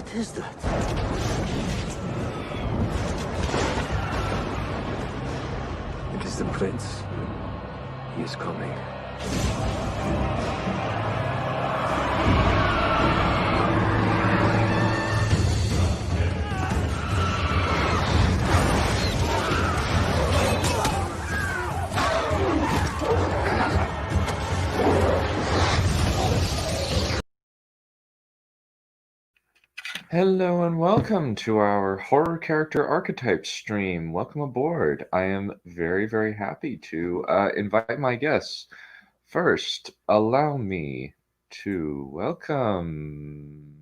What is that? It is the prince. He is coming. Hello and welcome to our horror character archetypes stream. Welcome aboard. I am very, very happy to invite my guests. First, allow me to welcome.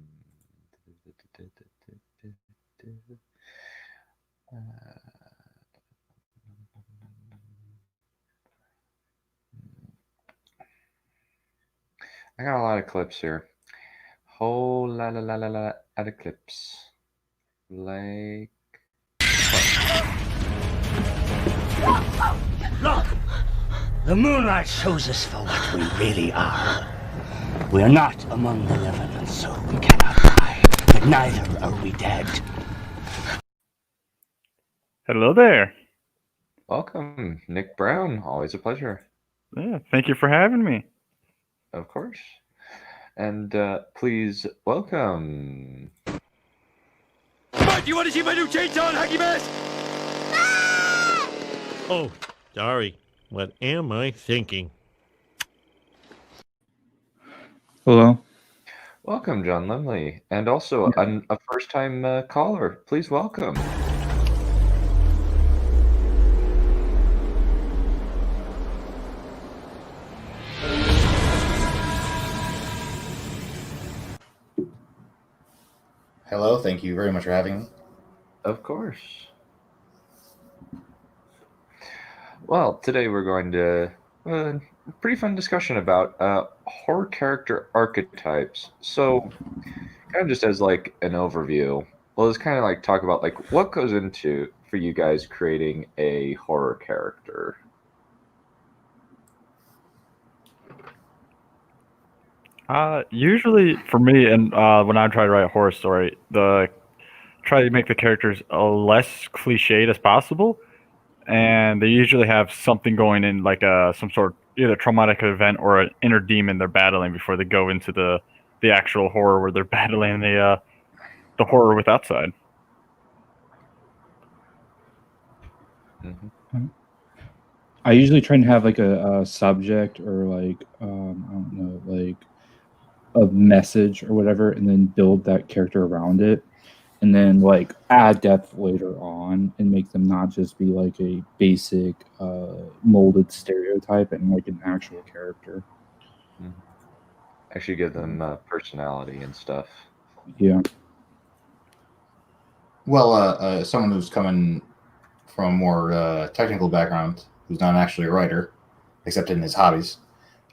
I got a lot of clips here. Whole la la la la la out of clips. Like. Look! The moonlight shows us for what we really are. We are not among the living, and so we cannot die. But neither are we dead. Hello there. Welcome, Nick Brown. Always a pleasure. Yeah, thank you for having me. Of course. And please welcome. Mike, do you want to see my new chainsaw and hockey mask? Oh, sorry. What am I thinking? Hello. Welcome, John Lemley. And also a first-time caller. Please welcome. Hello, thank you very much for having me. Of course. Well, today we're going to a pretty fun discussion about horror character archetypes. So, kind of just as like an overview, let's kind of like talk about like what goes into for you guys creating a horror character. Usually for me, and when I try to write a horror story, try to make the characters less cliched as possible, and they usually have something going in, like some sort of either traumatic event or an inner demon they're battling before they go into the actual horror where they're battling the horror with outside. Mm-hmm. I usually try and have like a subject or like I don't know, like a message or whatever, and then build that character around it, and then like add depth later on and make them not just be like a basic molded stereotype and like an actual character. Mm-hmm. Actually give them personality and stuff. Yeah. Well, someone who's coming from a more technical background, who's not actually a writer, except in his hobbies,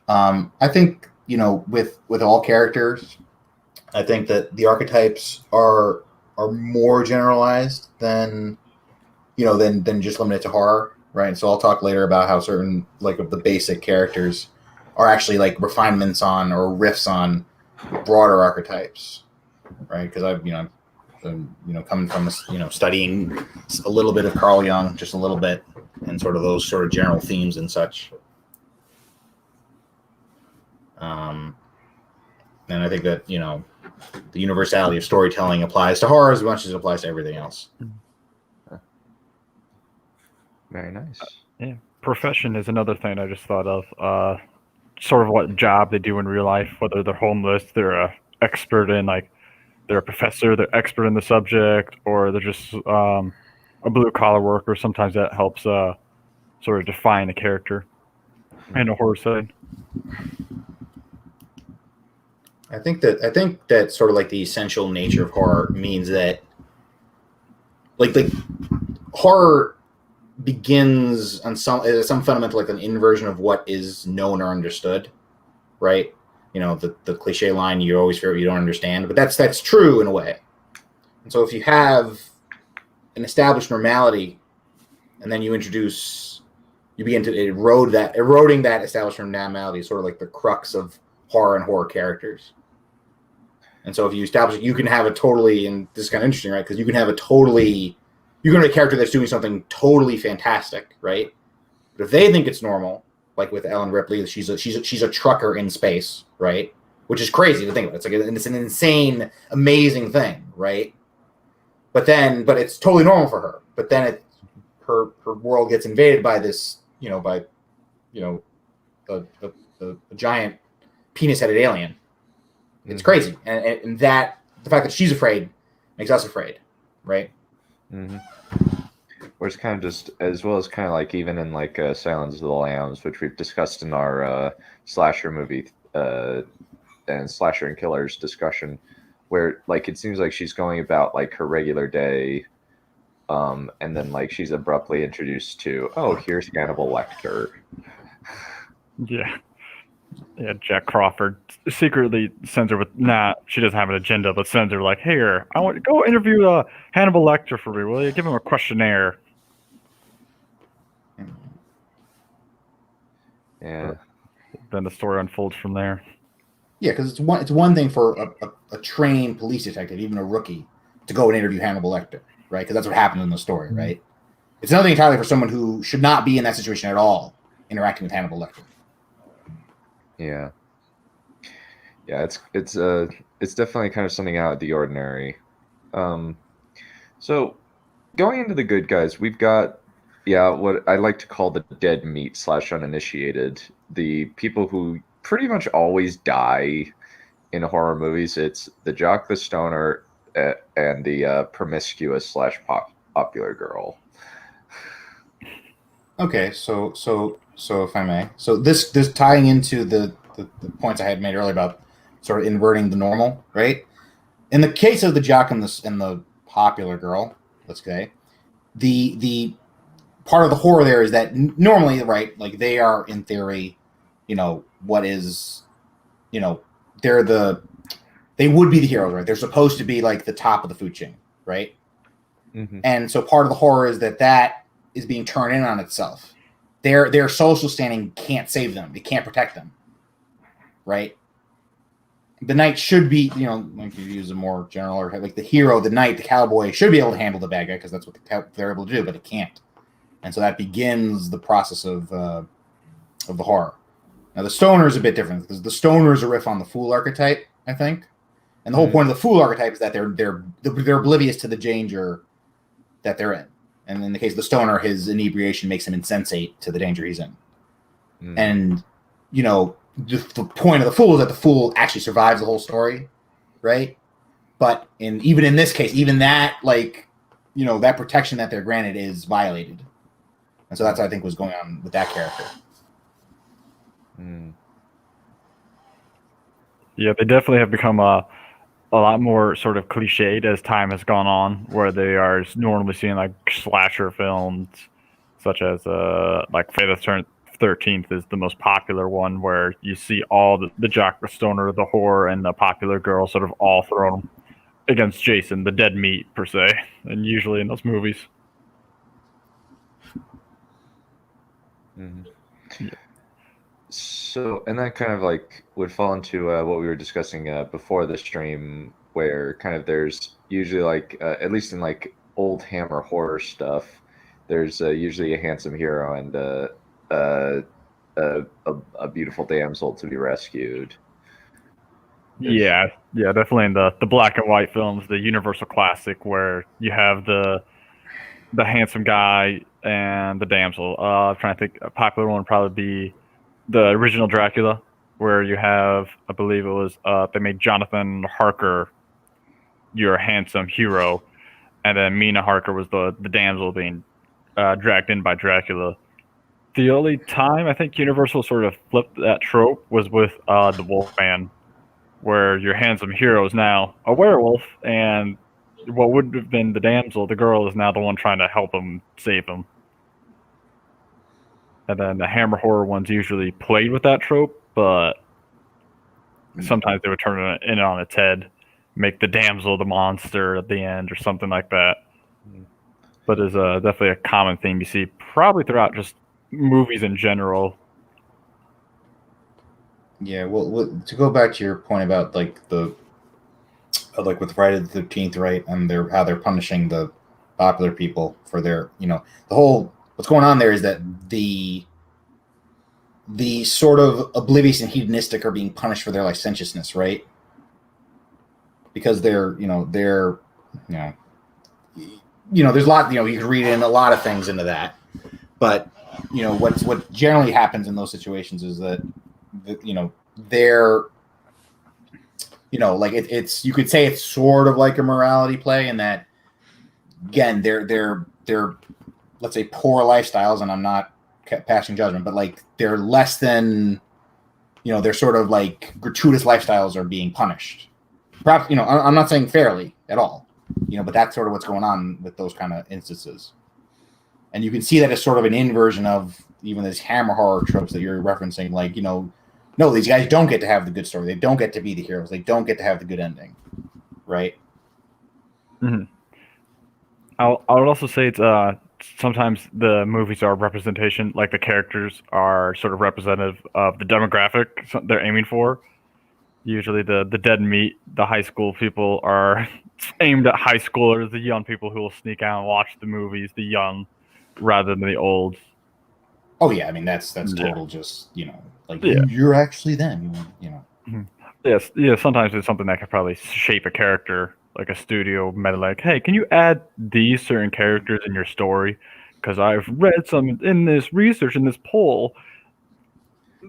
I think, you know, with all characters, I think that the archetypes are more generalized than, you know, than just limited to horror, right? So I'll talk later about how certain like of the basic characters are actually like refinements on or riffs on broader archetypes, right? Because I've coming from studying a little bit of Carl Jung, just a little bit, and sort of those sort of general themes and such. And I think that, you know, the universality of storytelling applies to horror as much as it applies to everything else. Very nice. Yeah, profession is another thing I just thought of. Sort of what job they do in real life, whether they're homeless, they're a expert in like. They're a professor, they're expert in the subject, or they're just a blue-collar worker. Sometimes that helps sort of define a character in a horror setting. I think that sort of like the essential nature of horror means that like horror begins on some fundamental, like an inversion of what is known or understood, right? You know, the cliche line, you always fear what you don't understand, but that's true in a way. And so if you have an established normality and then you begin to eroding that established normality is sort of like the crux of horror and horror characters. And so if you establish it, you can have a totally, and this is kind of interesting, right? Because you can have you can have a character that's doing something totally fantastic, right? But if they think it's normal, like with Ellen Ripley, she's a trucker in space, right? Which is crazy to think about. It's an insane, amazing thing, right? But it's totally normal for her. But then her world gets invaded by this, a giant penis-headed alien. It's crazy, and that the fact that she's afraid makes us afraid, right? Mm-hmm. Or it's kind of just, as well as kind of like even in like Silence of the Lambs, which we've discussed in our slasher movie and slasher and killers discussion, where like it seems like she's going about like her regular day, and then like she's abruptly introduced to, oh, here's Hannibal Lecter. Yeah. Yeah, Jack Crawford secretly sends her with, she doesn't have an agenda, but sends her like, here, I want to go interview Hannibal Lecter for me, will you? Give him a questionnaire. Yeah. Then the story unfolds from there. Yeah, because it's one thing for a trained police detective, even a rookie, to go and interview Hannibal Lecter, right? Because that's what happened in the story, right? It's another thing entirely for someone who should not be in that situation at all, interacting with Hannibal Lecter. Yeah. Yeah, it's definitely kind of something out of the ordinary. So going into the good guys, we've got what I like to call the dead meat / uninitiated, the people who pretty much always die in horror movies. It's the jock, the stoner, and the promiscuous / popular girl. Okay, so if I may, so this tying into the points I had made earlier about sort of inverting the normal, right? In the case of the jock and the popular girl, let's say, the part of the horror there is that normally, right, like they are in theory, they would be the heroes, right? They're supposed to be like the top of the food chain, right? Mm-hmm. And so part of the horror is that is being turned in on itself. Their social standing can't save them. It can't protect them, right? The knight should be, like you use a more general, or like the hero, the knight, the cowboy should be able to handle the bad guy because that's what they're able to do, but it can't. And so that begins the process of the horror. Now the stoner is a bit different because the stoner is a riff on the fool archetype, I think, and the whole point of the fool archetype is that they're oblivious to the danger that they're in. And in the case of the stoner, his inebriation makes him insensate to the danger he's in. And the point of the fool is that the fool actually survives the whole story, right? But even in this case, even that that protection that they're granted is violated, and so that's what I think was going on with that character. Yeah, they definitely have become a lot more sort of cliched as time has gone on, where they are normally seen like slasher films, such as like Friday the 13th is the most popular one, where you see all the jock, the stoner, the whore, and the popular girl sort of all thrown against Jason, the dead meat per se, and usually in those movies. Mm-hmm. Yeah. So, and that kind of like would fall into what we were discussing before the stream, where kind of there's usually like, at least in like old Hammer horror stuff, there's usually a handsome hero and a beautiful damsel to be rescued. Yeah, definitely in the black and white films, the Universal classic, where you have the handsome guy and the damsel. I'm trying to think, a popular one would probably be the original Dracula, where you have, I believe it was, they made Jonathan Harker your handsome hero, and then Mina Harker was the damsel being dragged in by Dracula. The only time I think Universal sort of flipped that trope was with the Wolfman, where your handsome hero is now a werewolf, and what would have been the damsel, the girl, is now the one trying to help him, save him. And then the Hammer horror ones usually played with that trope, but sometimes they would turn it on its head, make the damsel the monster at the end or something like that. But it's definitely a common theme you see probably throughout just movies in general. Yeah, well, to go back to your point about like the like with Friday the 13th, right? And how they're punishing the popular people for their, the whole, what's going on there is that the sort of oblivious and hedonistic are being punished for their licentiousness, right? Because there's a lot, you can read in a lot of things into that, but what generally happens in those situations is that they're like it's you could say it's sort of like a morality play in that, again, they're let's say poor lifestyles, and I'm not passing judgment, but like they're less than, they're sort of like gratuitous lifestyles are being punished. Perhaps, I'm not saying fairly at all, but that's sort of what's going on with those kind of instances. And you can see that as sort of an inversion of even these hammer horror tropes that you're referencing. Like, no, these guys don't get to have the good story. They don't get to be the heroes. They don't get to have the good ending. Right? Mm-hmm. I would also say it's sometimes the movies are a representation, like the characters are sort of representative of the demographic they're aiming for. Usually the dead meat, the high school people are aimed at high schoolers, the young people who will sneak out and watch the movies, the young rather than the old. Oh yeah, I mean that's total just, you're actually them, Yes, yeah, sometimes it's something that could probably shape a character, like a studio meta, like, hey, can you add these certain characters in your story? Because I've read some in this research, in this poll.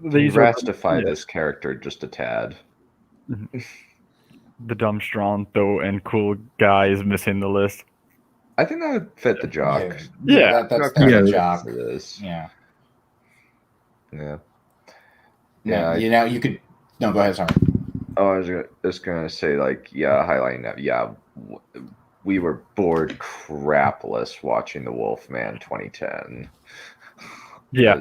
These rastify this character just a tad. The dumb, strong, though, and cool guy is missing the list. I think that would fit the jock. Yeah, that's the jock. Yeah. You could. No, go ahead. Sorry. Oh, I was just gonna say, highlighting that. Yeah, we were bored crapless watching The Wolfman 2010. Yeah,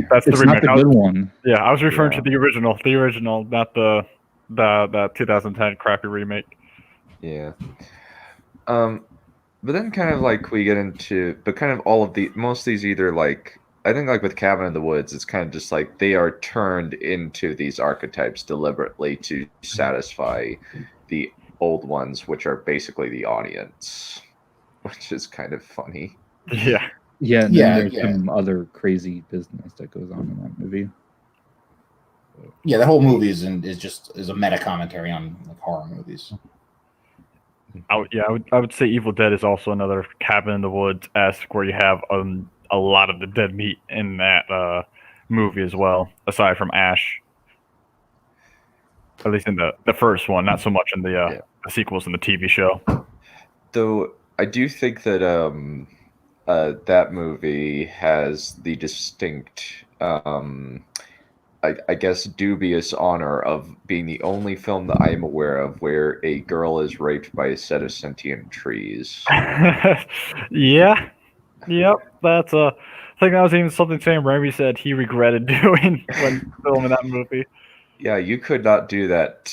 that's it's the remake. Not the good one. Yeah, I was referring to the original, not the 2010 crappy remake. Yeah. But then kind of like we get into, but kind of all of most of these either like, I think like with Cabin in the Woods, it's kind of just like they are turned into these archetypes deliberately to satisfy the old ones, which are basically the audience, which is kind of funny. Yeah. Yeah, and then there's some other crazy business that goes on in that movie. Yeah, the whole movie is a meta commentary on like horror movies. I would say Evil Dead is also another Cabin in the Woods-esque where you have a lot of the dead meat in that movie as well, aside from Ash. At least in the first one, not so much in the sequels in the TV show. Though I do think that that movie has the distinct, I guess, dubious honor of being the only film that I am aware of where a girl is raped by a set of sentient trees. Yeah. Yep. That's I think that was even something Sam Raimi said he regretted doing when filming that movie. Yeah, you could not do that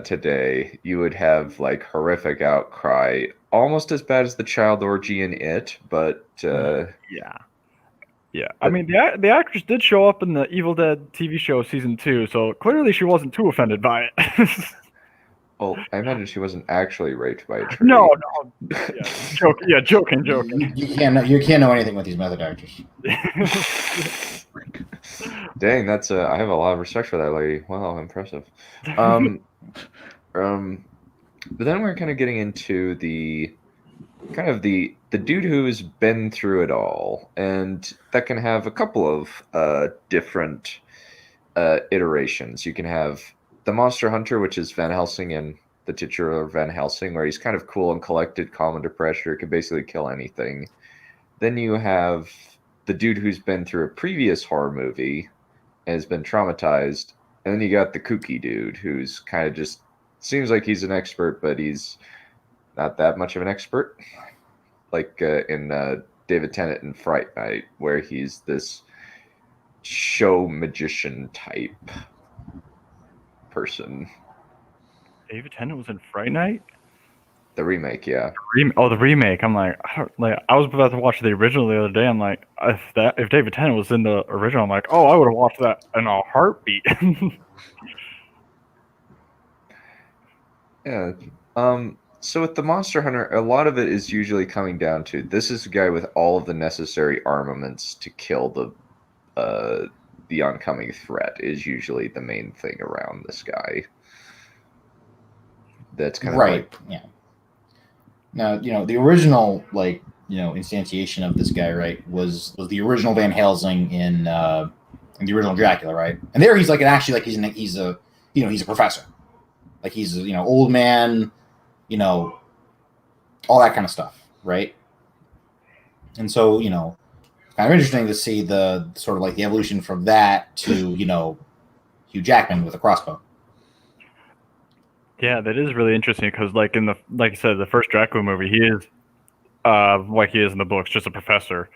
today. You would have like horrific outcry, almost as bad as the child orgy in It, but yeah. I mean, the actress did show up in the Evil Dead TV show season 2, so clearly she wasn't too offended by it. Well, I imagine she wasn't actually raped by a tree. No. Joking. You can't know anything with these method actors. Dang, that's I have a lot of respect for that lady. Wow, impressive. But then we're kind of getting into the dude who's been through it all, and that can have a couple of different iterations. You can have the Monster Hunter, which is Van Helsing and the titular Van Helsing, where he's kind of cool and collected, calm under pressure, can basically kill anything. Then you have the dude who's been through a previous horror movie and has been traumatized. And then you got the kooky dude who's kind of just seems like he's an expert, but he's not that much of an expert. Like in David Tennant in Fright Night, where he's this show magician type person. David Tennant was in Fright Night? The remake, yeah. The remake. I'm like, I was about to watch the original the other day. I'm like, if David Tennant was in the original, I'm like, I would have watched that in a heartbeat. Yeah. So with the Monster Hunter, a lot of it is usually coming down to this is a guy with all of the necessary armaments to kill the oncoming threat is usually the main thing around this guy. That's kind of Right. Yeah. Now, the original, instantiation of this guy, right, was the original Van Helsing in the original Dracula, right? And there he's he's a professor. Like he's old man, all that kind of stuff, right? And so, kind of interesting to see the sort of like the evolution from that to, Hugh Jackman with a crossbow. Yeah, that is really interesting because, like like you said, the first Dracula movie, he is, like he is in the books, just a professor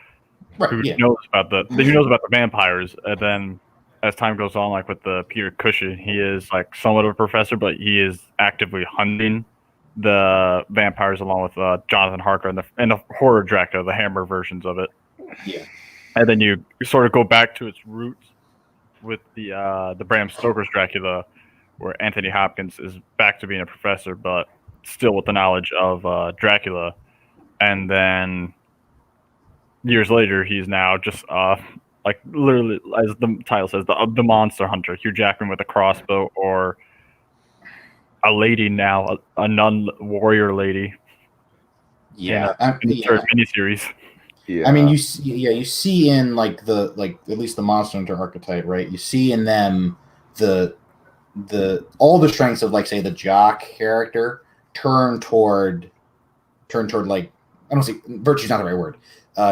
who knows about the vampires. And then, as time goes on, like with the Peter Cushing, he is like somewhat of a professor, but he is actively hunting the vampires along with Jonathan Harker and the horror Dracula, the Hammer versions of it. Yeah, and then you sort of go back to its roots with the Bram Stoker's Dracula, where Anthony Hopkins is back to being a professor, but still with the knowledge of Dracula. And then years later, he's now just like literally, as the title says, the monster hunter, Hugh Jackman with a crossbow, or a lady now, a nun warrior lady. Yeah, in a third miniseries. Yeah. I mean, you see in at least the Monster Hunter archetype, right? You see in them the all the strengths of, like, say, the jock character turn toward like, I don't see, virtue's not the right word.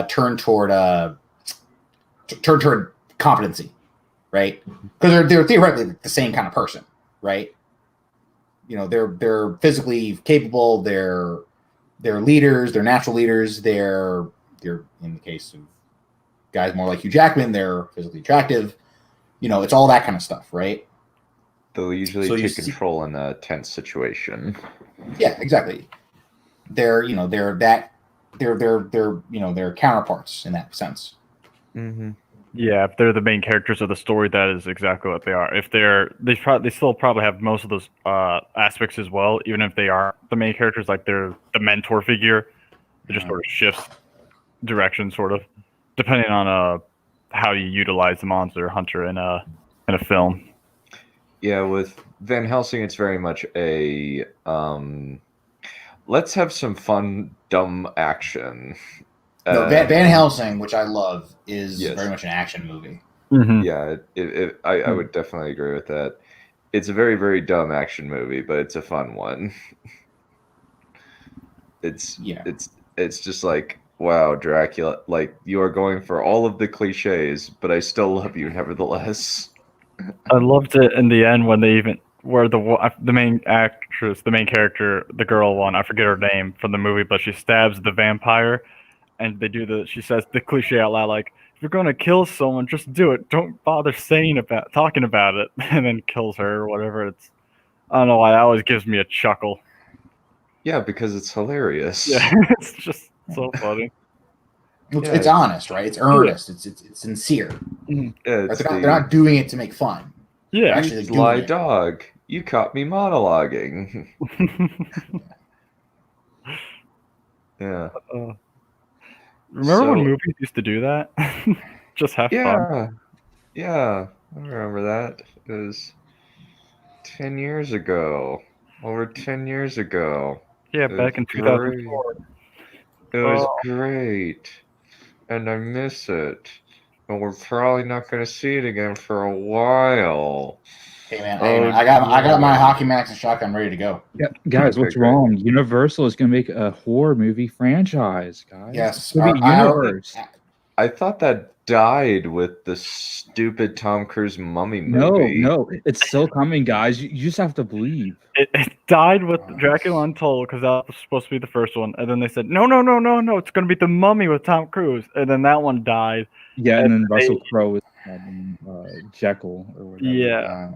Turn toward competency, right? Because they're theoretically the same kind of person, right? They're physically capable. They're leaders. They're natural leaders. They're in the case of guys more like Hugh Jackman, they're physically attractive. It's all that kind of stuff, right? They'll usually take control in a tense situation. Yeah, exactly. They're counterparts in that sense. Mm-hmm. Yeah, if they're the main characters of the story, that is exactly what they are. If they still probably have most of those aspects as well, even if they aren't the main characters. Like they're the mentor figure. It just sort of shifts direction, sort of, depending on how you utilize the monster hunter in a film. Yeah, with Van Helsing, it's very much a let's have some fun, dumb action. No, Van Helsing, which I love, is very much an action movie. Mm-hmm. Yeah, I would definitely agree with that. It's a very, very dumb action movie, but it's a fun one. It's just like, wow, Dracula, like, you are going for all of the cliches, but I still love you nevertheless. I loved it in the end when they where the main actress, the main character, the girl one, I forget her name from the movie, but she stabs the vampire, and she says the cliche out loud, like, if you're gonna kill someone, just do it. Don't bother talking about it, and then kills her or whatever. I don't know why, that always gives me a chuckle. Yeah, because it's hilarious. Yeah, it's just so funny. It's honest, right? It's earnest. Yeah. It's sincere. Yeah, they're not doing it to make fun. Yeah, actually, sly dog. You caught me monologuing. Yeah. Remember when movies used to do that? Just have fun. Yeah, I remember that. It was 10 years ago. Over 10 years ago. Yeah, back in 2004. It was great. And I miss it. And we're probably not going to see it again for a while. Hey man, I got my Hockey Max and shotgun ready to go. Yeah, guys, what's wrong? Universal is going to make a horror movie franchise, guys. Yes, universe. I thought that died with the stupid Tom Cruise Mummy movie. No, it's still coming, guys. You just have to believe. It died with Dracula Untold because that was supposed to be the first one, and then they said no, it's going to be the Mummy with Tom Cruise, and then that one died. Yeah, and then Russell Crowe is Jekyll or whatever. Yeah,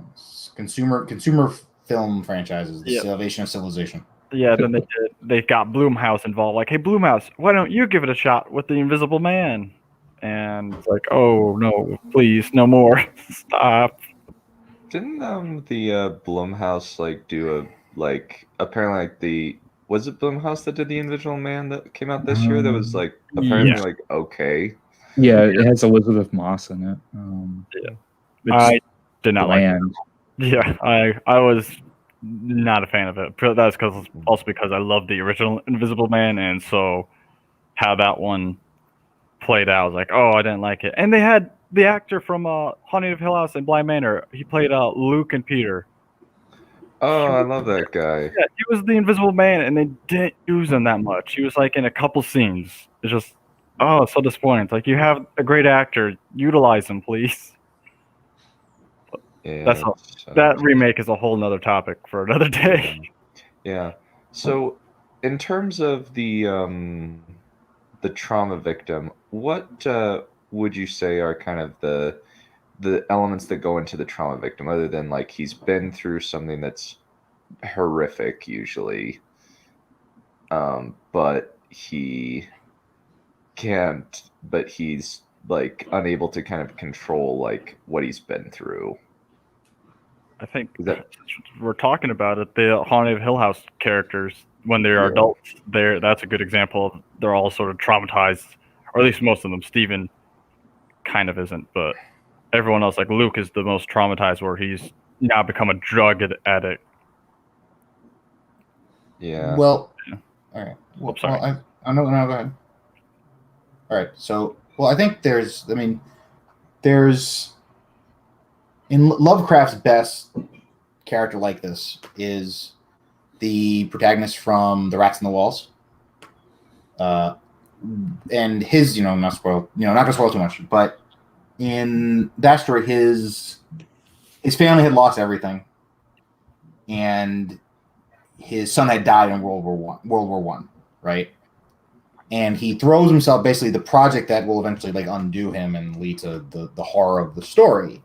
consumer film franchises, the Salvation of Civilization. Yeah, then they got Blumhouse involved. Like, hey, Blumhouse, why don't you give it a shot with the Invisible Man? And it's like, oh no, please, no more, stop. Didn't the Blumhouse do apparently like was it Blumhouse that did the Invisible Man that came out this year? That was like apparently like okay. Yeah, it has Elizabeth Moss in it. I did not like it. bland. Yeah, I was not a fan of it. That's because I love the original Invisible Man, and so how that one played out, I was like, oh, I didn't like it. And they had the actor from Haunting of Hill House and Blind Manor. He played Luke and Peter. Oh, I love that guy. Yeah, he was the Invisible Man, and they didn't use him that much. He was like in a couple scenes. It's just, oh, it's so disappointing. It's like, you have a great actor, utilize him, please. Yeah, that remake is a whole nother topic for another day. Yeah. So, in terms of the trauma victim, what would you say are kind of the elements that go into the trauma victim, other than like he's been through something that's horrific usually, but he can't, but he's like unable to kind of control like what he's been through. I think we're talking about it. The Haunted of Hill House characters, when they're adults, that's a good example. They're all sort of traumatized, or at least most of them. Steven kind of isn't, but everyone else, like Luke, is the most traumatized, where he's now become a drug addict. Yeah. Well, all right. Well, sorry. I know. No, go ahead. All right. So, well, I think there's in Lovecraft's best character like this is the protagonist from The Rats in the Walls. And his, not gonna spoil too much, but in that story, his family had lost everything, and his son had died in World War One, right? And he throws himself, basically the project that will eventually like undo him and lead to the horror of the story,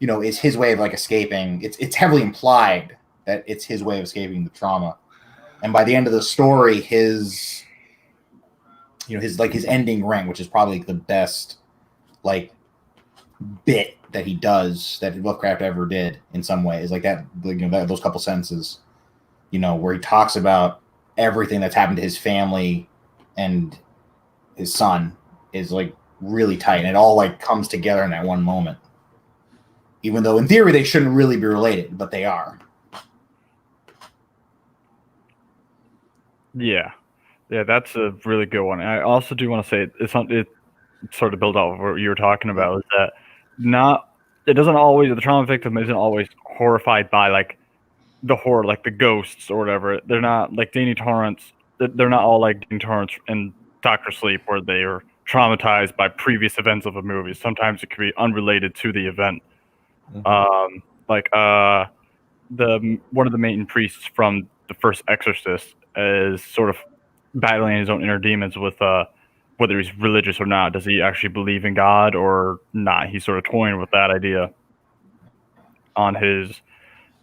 is his way of like escaping. It's heavily implied that it's his way of escaping the trauma. And by the end of the story, his ending ring, which is probably the best like bit that he does that Lovecraft ever did in some ways, like that, those couple sentences, where he talks about everything that's happened to his family and his son, is like really tight, and it all like comes together in that one moment. Even though in theory they shouldn't really be related, but they are. Yeah, that's a really good one. I also do want to say it sort of build off what you were talking about, is that the trauma victim isn't always horrified by like the horror, like the ghosts or whatever. They're not like Danny Torrance. They're not all like Danny Torrance and Dr. Sleep, where they are traumatized by previous events of a movie. Sometimes it could be unrelated to the event. Mm-hmm. One of the main priests from the first Exorcist is sort of battling his own inner demons with whether he's religious or not. Does he actually believe in God or not? He's sort of toying with that idea on his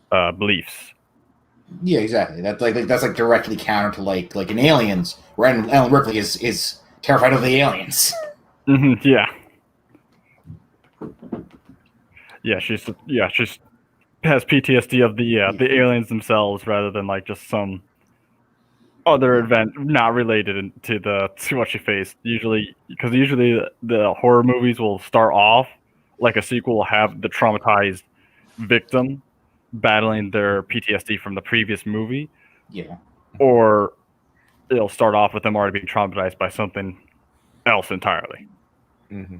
beliefs. Yeah, exactly. That's like directly counter to like in Aliens, where Ellen Ripley is terrified of the aliens. Mm-hmm, yeah. Yeah, she's has PTSD of the aliens themselves, rather than like just some other event not related to what she faced. Usually the horror movies will start off like a sequel will have the traumatized victim battling their PTSD from the previous movie. Yeah. Or it'll start off with them already being traumatized by something else entirely. Mm-hmm.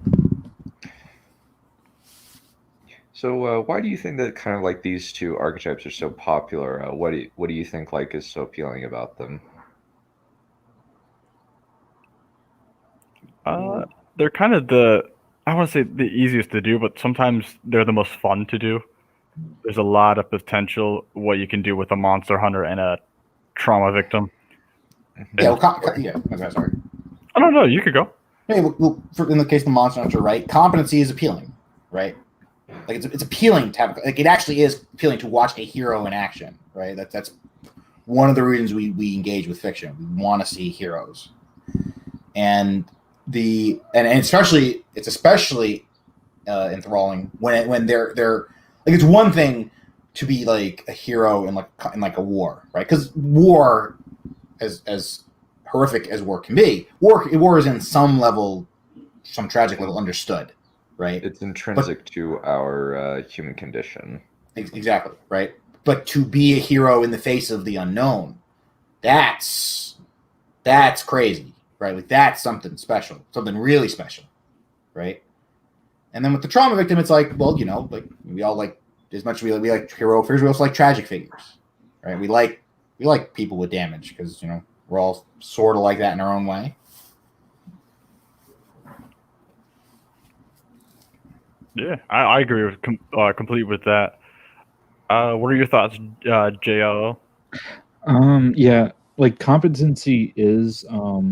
So why do you think that kind of like these two archetypes are so popular? What do you think like is so appealing about them? They're kind of I want to say the easiest to do, but sometimes they're the most fun to do. There's a lot of potential what you can do with a monster hunter and a trauma victim. Yeah, okay, sorry. I don't know. You could go. Hey, well, in the case of the monster hunter, right? Competency is appealing, right? Like it's appealing to have, like it actually is appealing to watch a hero in action, right? That's one of the reasons we engage with fiction. We want to see heroes, and especially it's especially enthralling when they're like, it's one thing to be like a hero in like a war, right? Because war, as horrific as war can be, war is in some level, some tragic level understood, right? It's intrinsic to our human condition. Exactly, right? But to be a hero in the face of the unknown, that's crazy, right? Like that's something special, something really special, right? And then with the trauma victim, it's like, well, like we all like, as much as we like hero figures, we also like tragic figures, right? We like people with damage because we're all sort of like that in our own way. Yeah, I agree with complete with that. What are your thoughts, JLO? Yeah, like competency is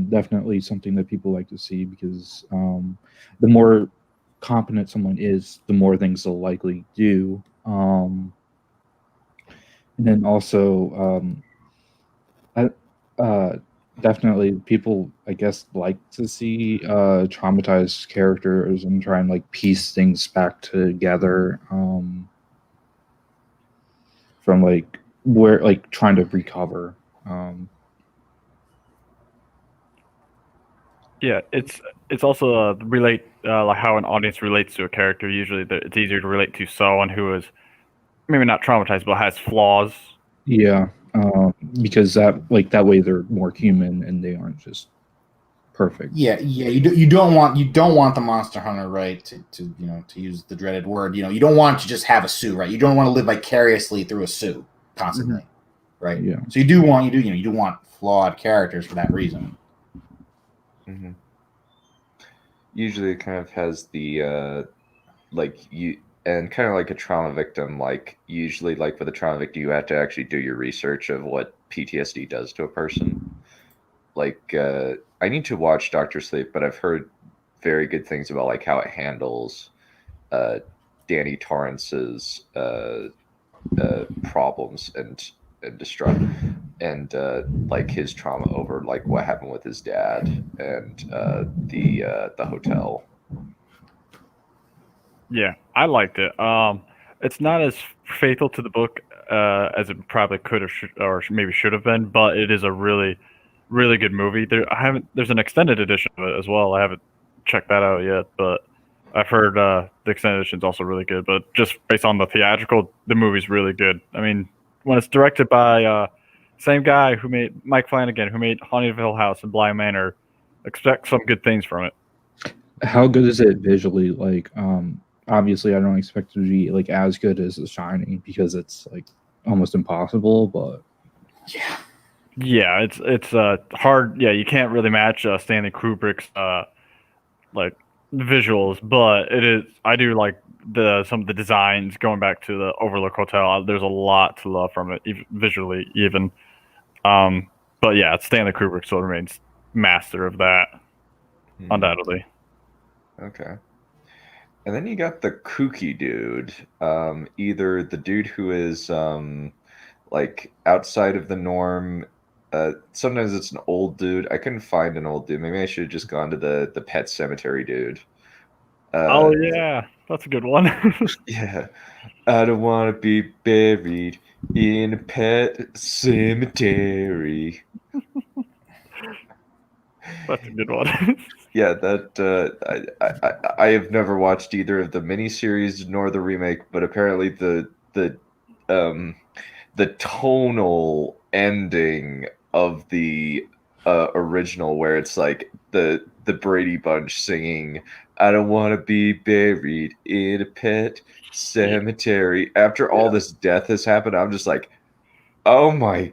definitely something that people like to see because the more competent someone is, the more things they'll likely do. And then also, definitely people, I guess, like to see traumatized characters and try and like piece things back together from like where like trying to recover. Yeah, it's also relate like how an audience relates to a character. Usually, it's easier to relate to someone who is maybe not traumatized but has flaws. Yeah, because that way they're more human and they aren't just perfect. Yeah. You don't want the monster hunter, right? To use the dreaded word. You don't want to just have a Sue, right? You don't want to live vicariously through a Sue constantly, right? Yeah. So you do want flawed characters for that reason. Mm-hmm. Usually, it kind of has the and kind of like a trauma victim. Like usually, like with a trauma victim, you have to actually do your research of what PTSD does to a person. Like I need to watch Doctor Sleep, but I've heard very good things about like how it handles Danny Torrance's problems and destruct and like his trauma over like what happened with his dad and the hotel. Yeah, I liked it. It's not as faithful to the book as it probably could have or maybe should have been, but it is a really, really good movie. There's an extended edition of it as well. I haven't checked that out yet, but I've heard the extended edition is also really good. But just based on the theatrical, the movie's really good. I mean, when it's directed by same guy who made Mike Flanagan, who made Haunting of Hill House and Bly Manor, expect some good things from it. How good is it visually? Like, obviously, I don't expect it to be like as good as The Shining because it's like almost impossible. But yeah, it's hard. Yeah, you can't really match Stanley Kubrick's like visuals, but it is. I do like some of the designs going back to the Overlook Hotel. There's a lot to love from it, visually even. But yeah, Stanley Kubrick still remains master of that, undoubtedly. Okay. And then you got the kooky dude, either the dude who is like outside of the norm. Sometimes it's an old dude. I couldn't find an old dude. Maybe I should have just gone to the Pet Cemetery dude. Oh yeah, that's a good one. Yeah, I don't want to be buried in a pet cemetery. That's a good one. Yeah, that I have never watched either of the miniseries nor the remake, but apparently the tonal ending of the original, where it's like the Brady Bunch singing, "I don't want to be buried in a pet cemetery." After all this death has happened, I'm just like, oh my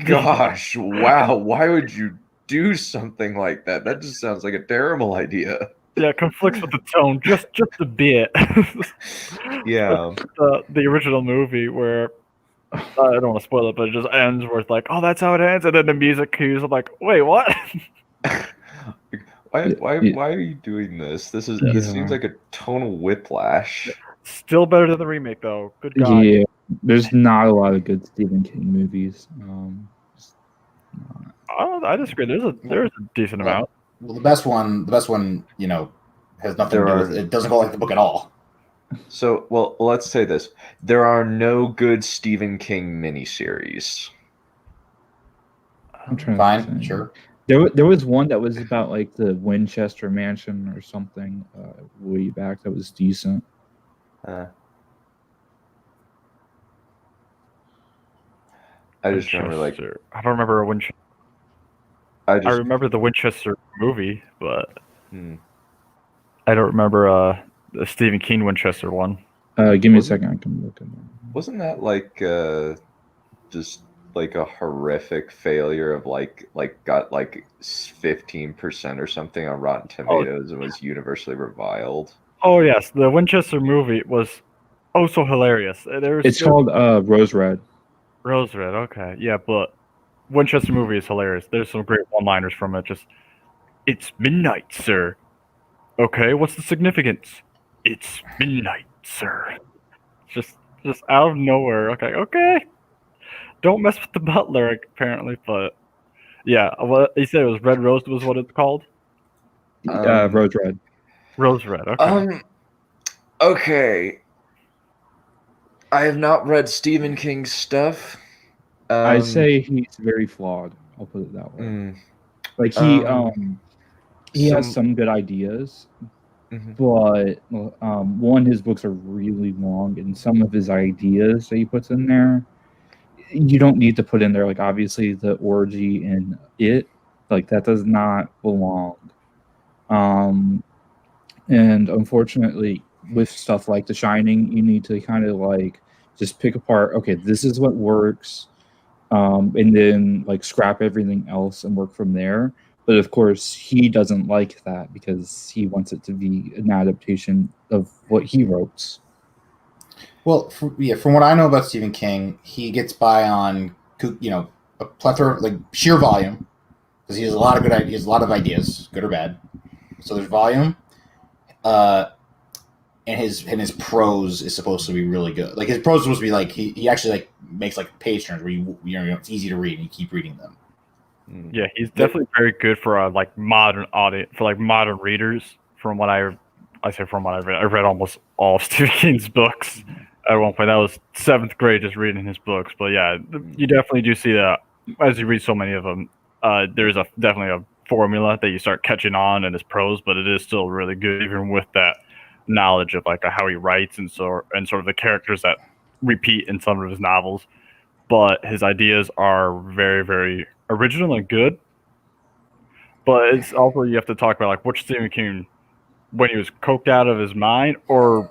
gosh, wow, why would you do something like that? That just sounds like a terrible idea. Yeah, it conflicts with the tone just a bit. Yeah. The original movie where I don't want to spoil it, but it just ends where it's like, oh, that's how it ends, and then the music cues. I'm like, wait, what? Why are you doing this? This seems like a tonal whiplash. Still better than the remake, though. Good God. Yeah, there's not a lot of good Stephen King movies. I disagree. There's a decent amount. Well, the best one, has nothing to do with it. It doesn't go like the book at all. So, well, let's say this: there are no good Stephen King miniseries. I'm trying to Fine, think. sure. There was one that was about like the Winchester Mansion or something way back that was decent. I just remember like Winchester. I don't remember a Winchester. I I remember the Winchester movie, but Hmm. I don't remember the Stephen King Winchester one. Give me a second. I can look at it. Wasn't that like just like a horrific failure of like got like 15% or something on Rotten Tomatoes and was universally reviled? Oh yes, the Winchester movie was so hilarious. It's called Rose Red. Rose Red. Okay, yeah, but Winchester movie is hilarious. There's some great one-liners from it. Just, it's midnight, sir. Okay, what's the significance? It's midnight, sir. Just out of nowhere. Okay. Don't mess with the butler, apparently, but yeah, what you said it was Red Rose was what it's called? Rose Red. Rose Red, okay. Okay. I have not read Stephen King's stuff. I say he's very flawed. I'll put it that way. Like he has some good ideas, but one, his books are really long, and some of his ideas that he puts in there, you don't need to put in there. Like obviously the orgy and it, like that does not belong. And unfortunately, with stuff like The Shining, you need to kind of like just pick apart. Okay, this is what works, and then like scrap everything else and work from there. But of course, he doesn't like that because he wants it to be an adaptation of what he wrote. Well, from what I know about Stephen King, he gets by on a plethora, like sheer volume, because he has a lot of good ideas, a lot of ideas, good or bad. So there's volume, and his prose is supposed to be really good. Like his prose is supposed to be like he actually like makes like page turns where it's easy to read and you keep reading them. Yeah, he's definitely very good for like modern audience, for like modern readers. From what I've read, I've read almost all of Stephen King's books. At one point, that was 7th grade, just reading his books. But yeah, you definitely do see that as you read so many of them. There's definitely a formula that you start catching on in his prose, but it is still really good, even with that knowledge of like how he writes and sort of the characters that repeat in some of his novels. But his ideas are very, very original and good. But it's also, you have to talk about like which Stephen King, when he was coked out of his mind, or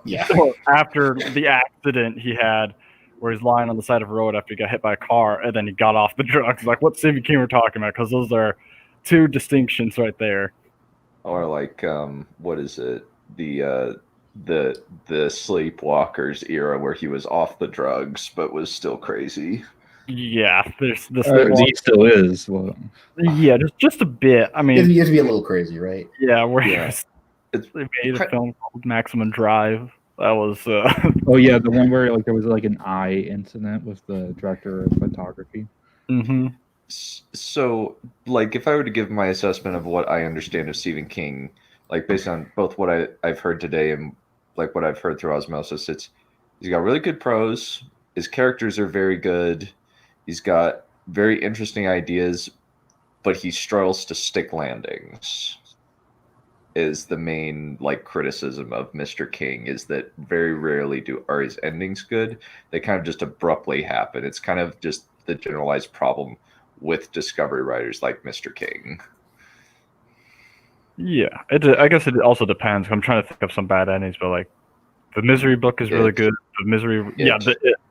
after the accident he had where he's lying on the side of a road after he got hit by a car and then he got off the drugs. Like what Stephen King we're talking about, because those are two distinctions right there. Or like what is it? The Sleepwalkers era where he was off the drugs but was still crazy. Yeah, there's this. He still is. Well, yeah, just a bit. I mean, you have to be a little crazy, right? Yeah, they made a film called Maximum Drive. That was. Oh yeah, the one where like there was like an eye incident with the director of photography. Mm-hmm. So, like, if I were to give my assessment of what I understand of Stephen King, like based on both what I've heard today and like what I've heard through osmosis, he's got really good prose. His characters are very good. He's got very interesting ideas, but he struggles to stick landings. Is the main like criticism of Mr. King, is that very rarely are his endings good. They kind of just abruptly happen. It's kind of just the generalized problem with discovery writers like Mr. King. Yeah, I guess it also depends. I'm trying to think of some bad endings, but like the Misery book is really good. The Misery, yeah,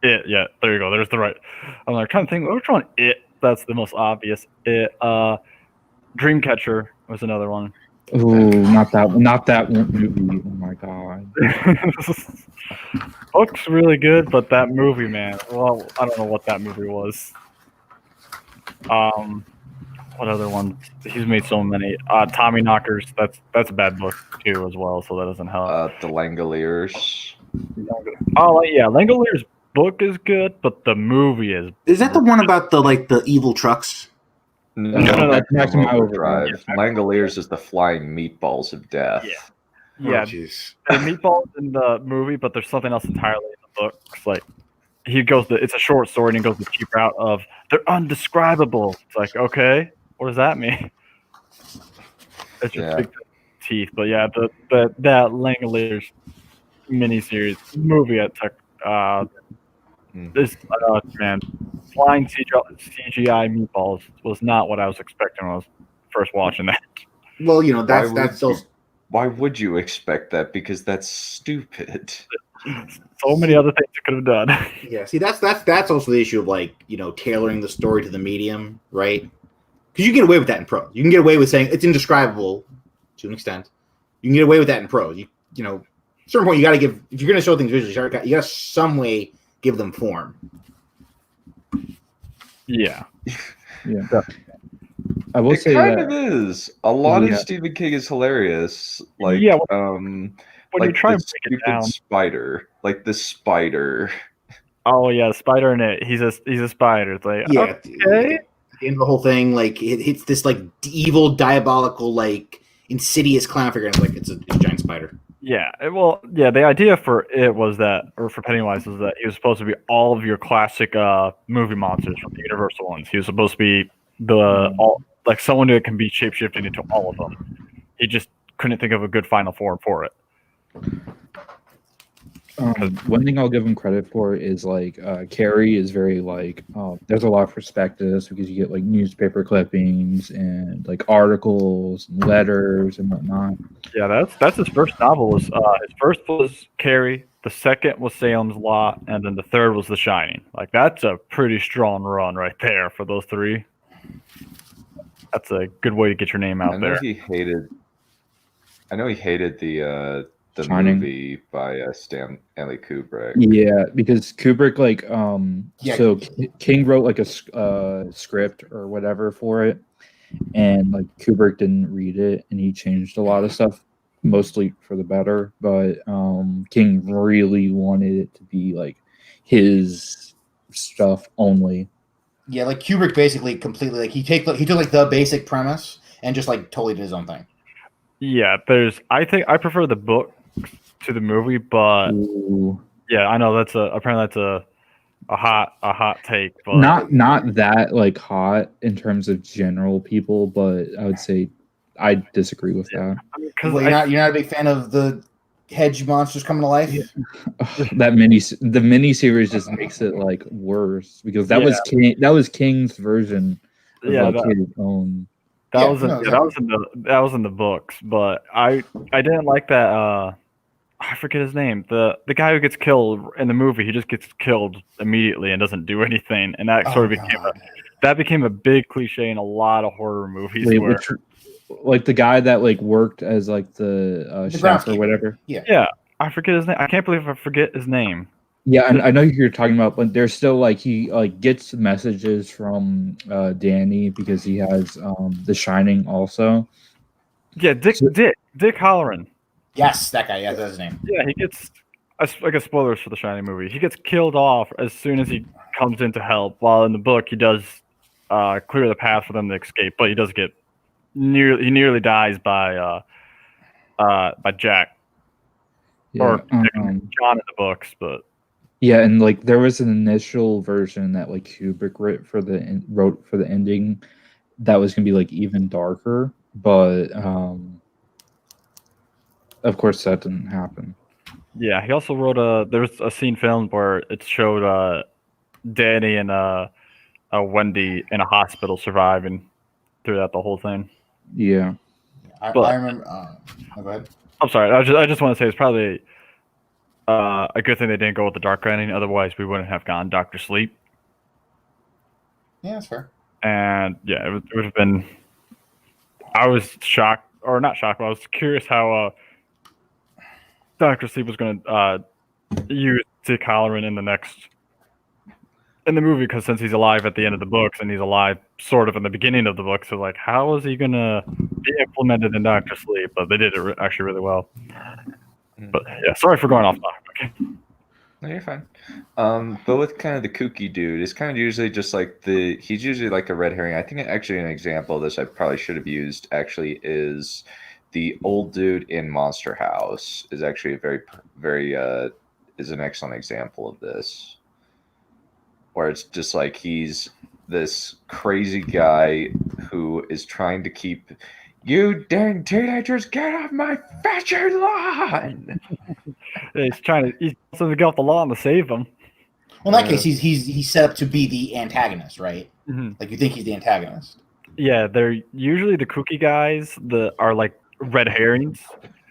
yeah. There you go. There's the right. I'm like trying to think which one. That's the most obvious. Dreamcatcher was another one. Oh, not that one movie. Oh my god. Book's really good, but that movie, man. Well, I don't know what that movie was. What other ones? He's made so many. Tommy Knockers. That's a bad book too, as well. So that doesn't help. The Langoliers. Oh yeah, Langoliers' book is good, but the movie is. Is that the one about the evil trucks? No, that's Maximum Overdrive. Langoliers is the flying meatballs of death. Yeah. Yeah, jeez. the meatballs in the movie, but there's something else entirely in the books. Like it's a short story, and he goes the cheap route of they're undescribable. It's like, okay, what does that mean? It's just big teeth, but yeah, that Langoliers miniseries movie I took this man flying CGI meatballs was not what I was expecting when I was first watching that. Well, you know, that's those. Why would you expect that? Because that's stupid. So many other things you could have done. Yeah, see, that's also the issue of, like, you know, tailoring the story to the medium, right? Because you can get away with that in prose. You can get away with saying it's indescribable to an extent. You can get away with that in prose. You know, at a certain point, you got to give, if you're going to show things visually, you got to some way give them form. Yeah. I will It say kind that of is. A lot of Stephen King is hilarious. Like, when like you try the and break it stupid down. spider, like the spider. Oh yeah, spider in it. He's a spider. It's like, Yeah. okay. At the end of the whole thing, like, it's this, like, evil, diabolical, like, insidious clown figure, and it's a giant spider. Yeah, the idea for it was that, or for Pennywise, was that he was supposed to be all of your classic movie monsters from the Universal ones. He was supposed to be like someone that can be shapeshifted into all of them. He just couldn't think of a good final form for it. One thing I'll give him credit for is like Carrie is very like there's a lot of perspectives because you get like newspaper clippings and like articles and letters and whatnot. Yeah, that's his first novel. His first was Carrie, the second was Salem's Lot, and then the third was The Shining. Like that's a pretty strong run right there for those three. That's a good way to get your name out there. I know he hated the Shining. movie by Stanley Kubrick. Yeah, because Kubrick so King wrote like a script or whatever for it, and like Kubrick didn't read it, and he changed a lot of stuff, mostly for the better. But King really wanted it to be like his stuff only. Yeah, like Kubrick basically completely like he took like the basic premise and just like totally did his own thing. Yeah, I think I prefer the book to the movie, but yeah, I know apparently that's a hot take, but not that like hot in terms of general people, but I would say I disagree with that. Well, you're not a big fan of the hedge monsters coming to life. The mini series just makes it like worse because that was King's version of his own. That was in the books, but I didn't like that. I forget his name. The guy who gets killed in the movie, he just gets killed immediately and doesn't do anything, and that became a big cliche in a lot of horror movies. Like the guy that like worked as like the chef or whatever. Yeah, I forget his name. I can't believe I forget his name. Yeah, and I know who you're talking about, but there's still like he like gets messages from Danny because he has The Shining also. Yeah, Dick Halloran. Yes, that guy. Yeah, that's his name. Yeah, he gets. I guess spoilers for The Shining movie. He gets killed off as soon as he comes in to help. While in the book, he does clear the path for them to escape, but he does get nearly dies by Jack. Yeah, or John in the books, but. Yeah, and like there was an initial version that like Kubrick wrote for the ending that was gonna be like even darker, but of course that didn't happen. Yeah, he also wrote there was a scene filmed where it showed Danny and Wendy in a hospital surviving throughout the whole thing. Yeah, I remember. Go ahead. I'm sorry. I just want to say it's probably. A good thing they didn't go with the dark ending. Otherwise, we wouldn't have gotten Dr. Sleep. Yeah, that's fair. And yeah, it would have been. I was shocked, or not shocked, but I was curious how Dr. Sleep was going to use Dick Halloran in the movie, because since he's alive at the end of the books and he's alive sort of in the beginning of the book, so like, how is he going to be implemented in Dr. Sleep? But they did it actually really well. But yeah, sorry for going off topic. No, you're fine. But with kind of the kooky dude, it's kind of usually just like he's usually like a red herring. I think actually an example of this I probably should have used actually is the old dude in Monster House is actually a very is an excellent example of this, where it's just like he's this crazy guy who is trying to keep you dang teenagers get off my fashion lawn. He's trying to get off the lawn to save them. Well, in that case, he's set up to be the antagonist, right? Mm-hmm. Like you think he's the antagonist. Yeah, they're usually the kooky guys that are like red herrings,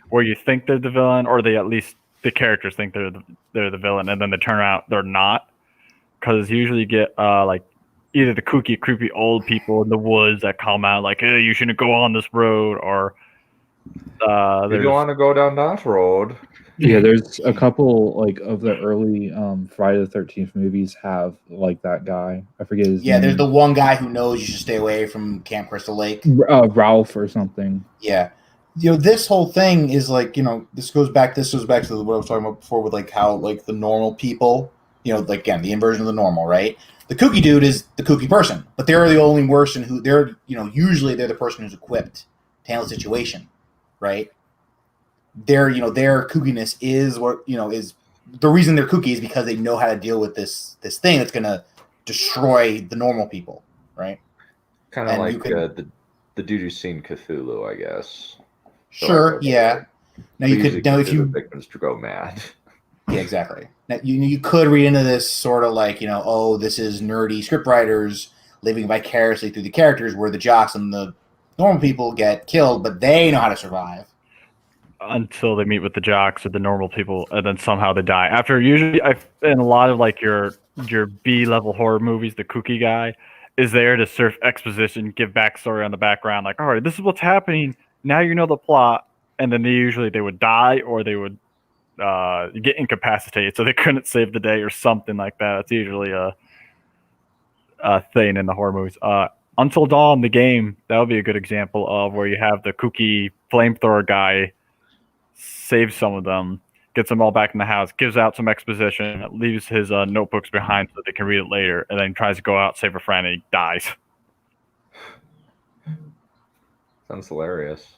where you think they're the villain, or they at least the characters think they're the villain, and then they turn out they're not. Because usually you get like either the kooky, creepy old people in the woods that come out like, "Hey, you shouldn't go on this road," or you don't want to go down that road. Yeah, there's a couple like of the early Friday the 13th movies have like that guy. I forget his name. Yeah, there's the one guy who knows you should stay away from Camp Crystal Lake. Ralph or something. Yeah. This whole thing is like, this goes back to what I was talking about before with like how like the normal people, like again, the inversion of the normal, right? The kooky dude is the kooky person, but they're the only person who usually they're the person who's equipped to handle the situation, right? Their kookiness is what is the reason they're kooky is because they know how to deal with this thing that's going to destroy the normal people, right? Kind of like the dude who's seen Cthulhu, I guess. Sure, yeah. Now you could if you victims to go mad. Yeah, exactly. Now you could read into this sort of like this is nerdy scriptwriters living vicariously through the characters, where the jocks and the normal people get killed, but they know how to survive. Until they meet with the jocks or the normal people, and then somehow they die. After usually, in a lot of like your B-level horror movies, the kooky guy is there to serve exposition, give backstory on the background, like, all right, this is what's happening. Now you know the plot, and then they would die or they would get incapacitated, so they couldn't save the day or something like that. It's usually a thing in the horror movies. Until Dawn, the game, that would be a good example of where you have the kooky flamethrower guy saves some of them, gets them all back in the house, gives out some exposition, leaves his notebooks behind so they can read it later, and then tries to go out, save a friend, and he dies. Sounds hilarious.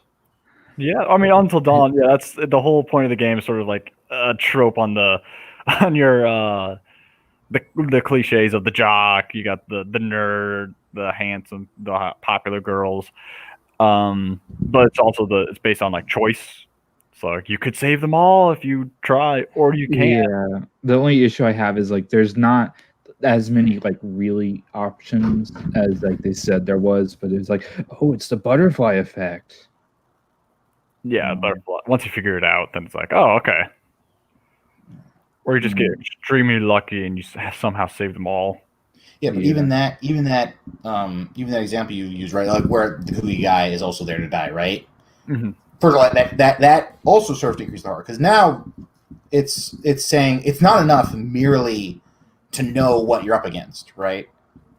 Yeah, I mean, Until Dawn, yeah, that's the whole point of the game, sort of like a trope on your the cliches of the jock, you got the nerd, the handsome, the popular girls. But it's also it's based on like choice. So like, you could save them all if you try, or you can't. Yeah. The only issue I have is like there's not as many like really options as like they said there was, but it's like, oh, it's the butterfly effect. Yeah, butterfly. Once you figure it out, then it's like, oh, okay. Or you just get extremely lucky and you somehow save them all. Yeah, but even that example you use, right? Like where the kooky guy is also there to die, right? Mm-hmm. First of all, that also serves to increase the horror, because now it's saying it's not enough merely to know what you're up against, right?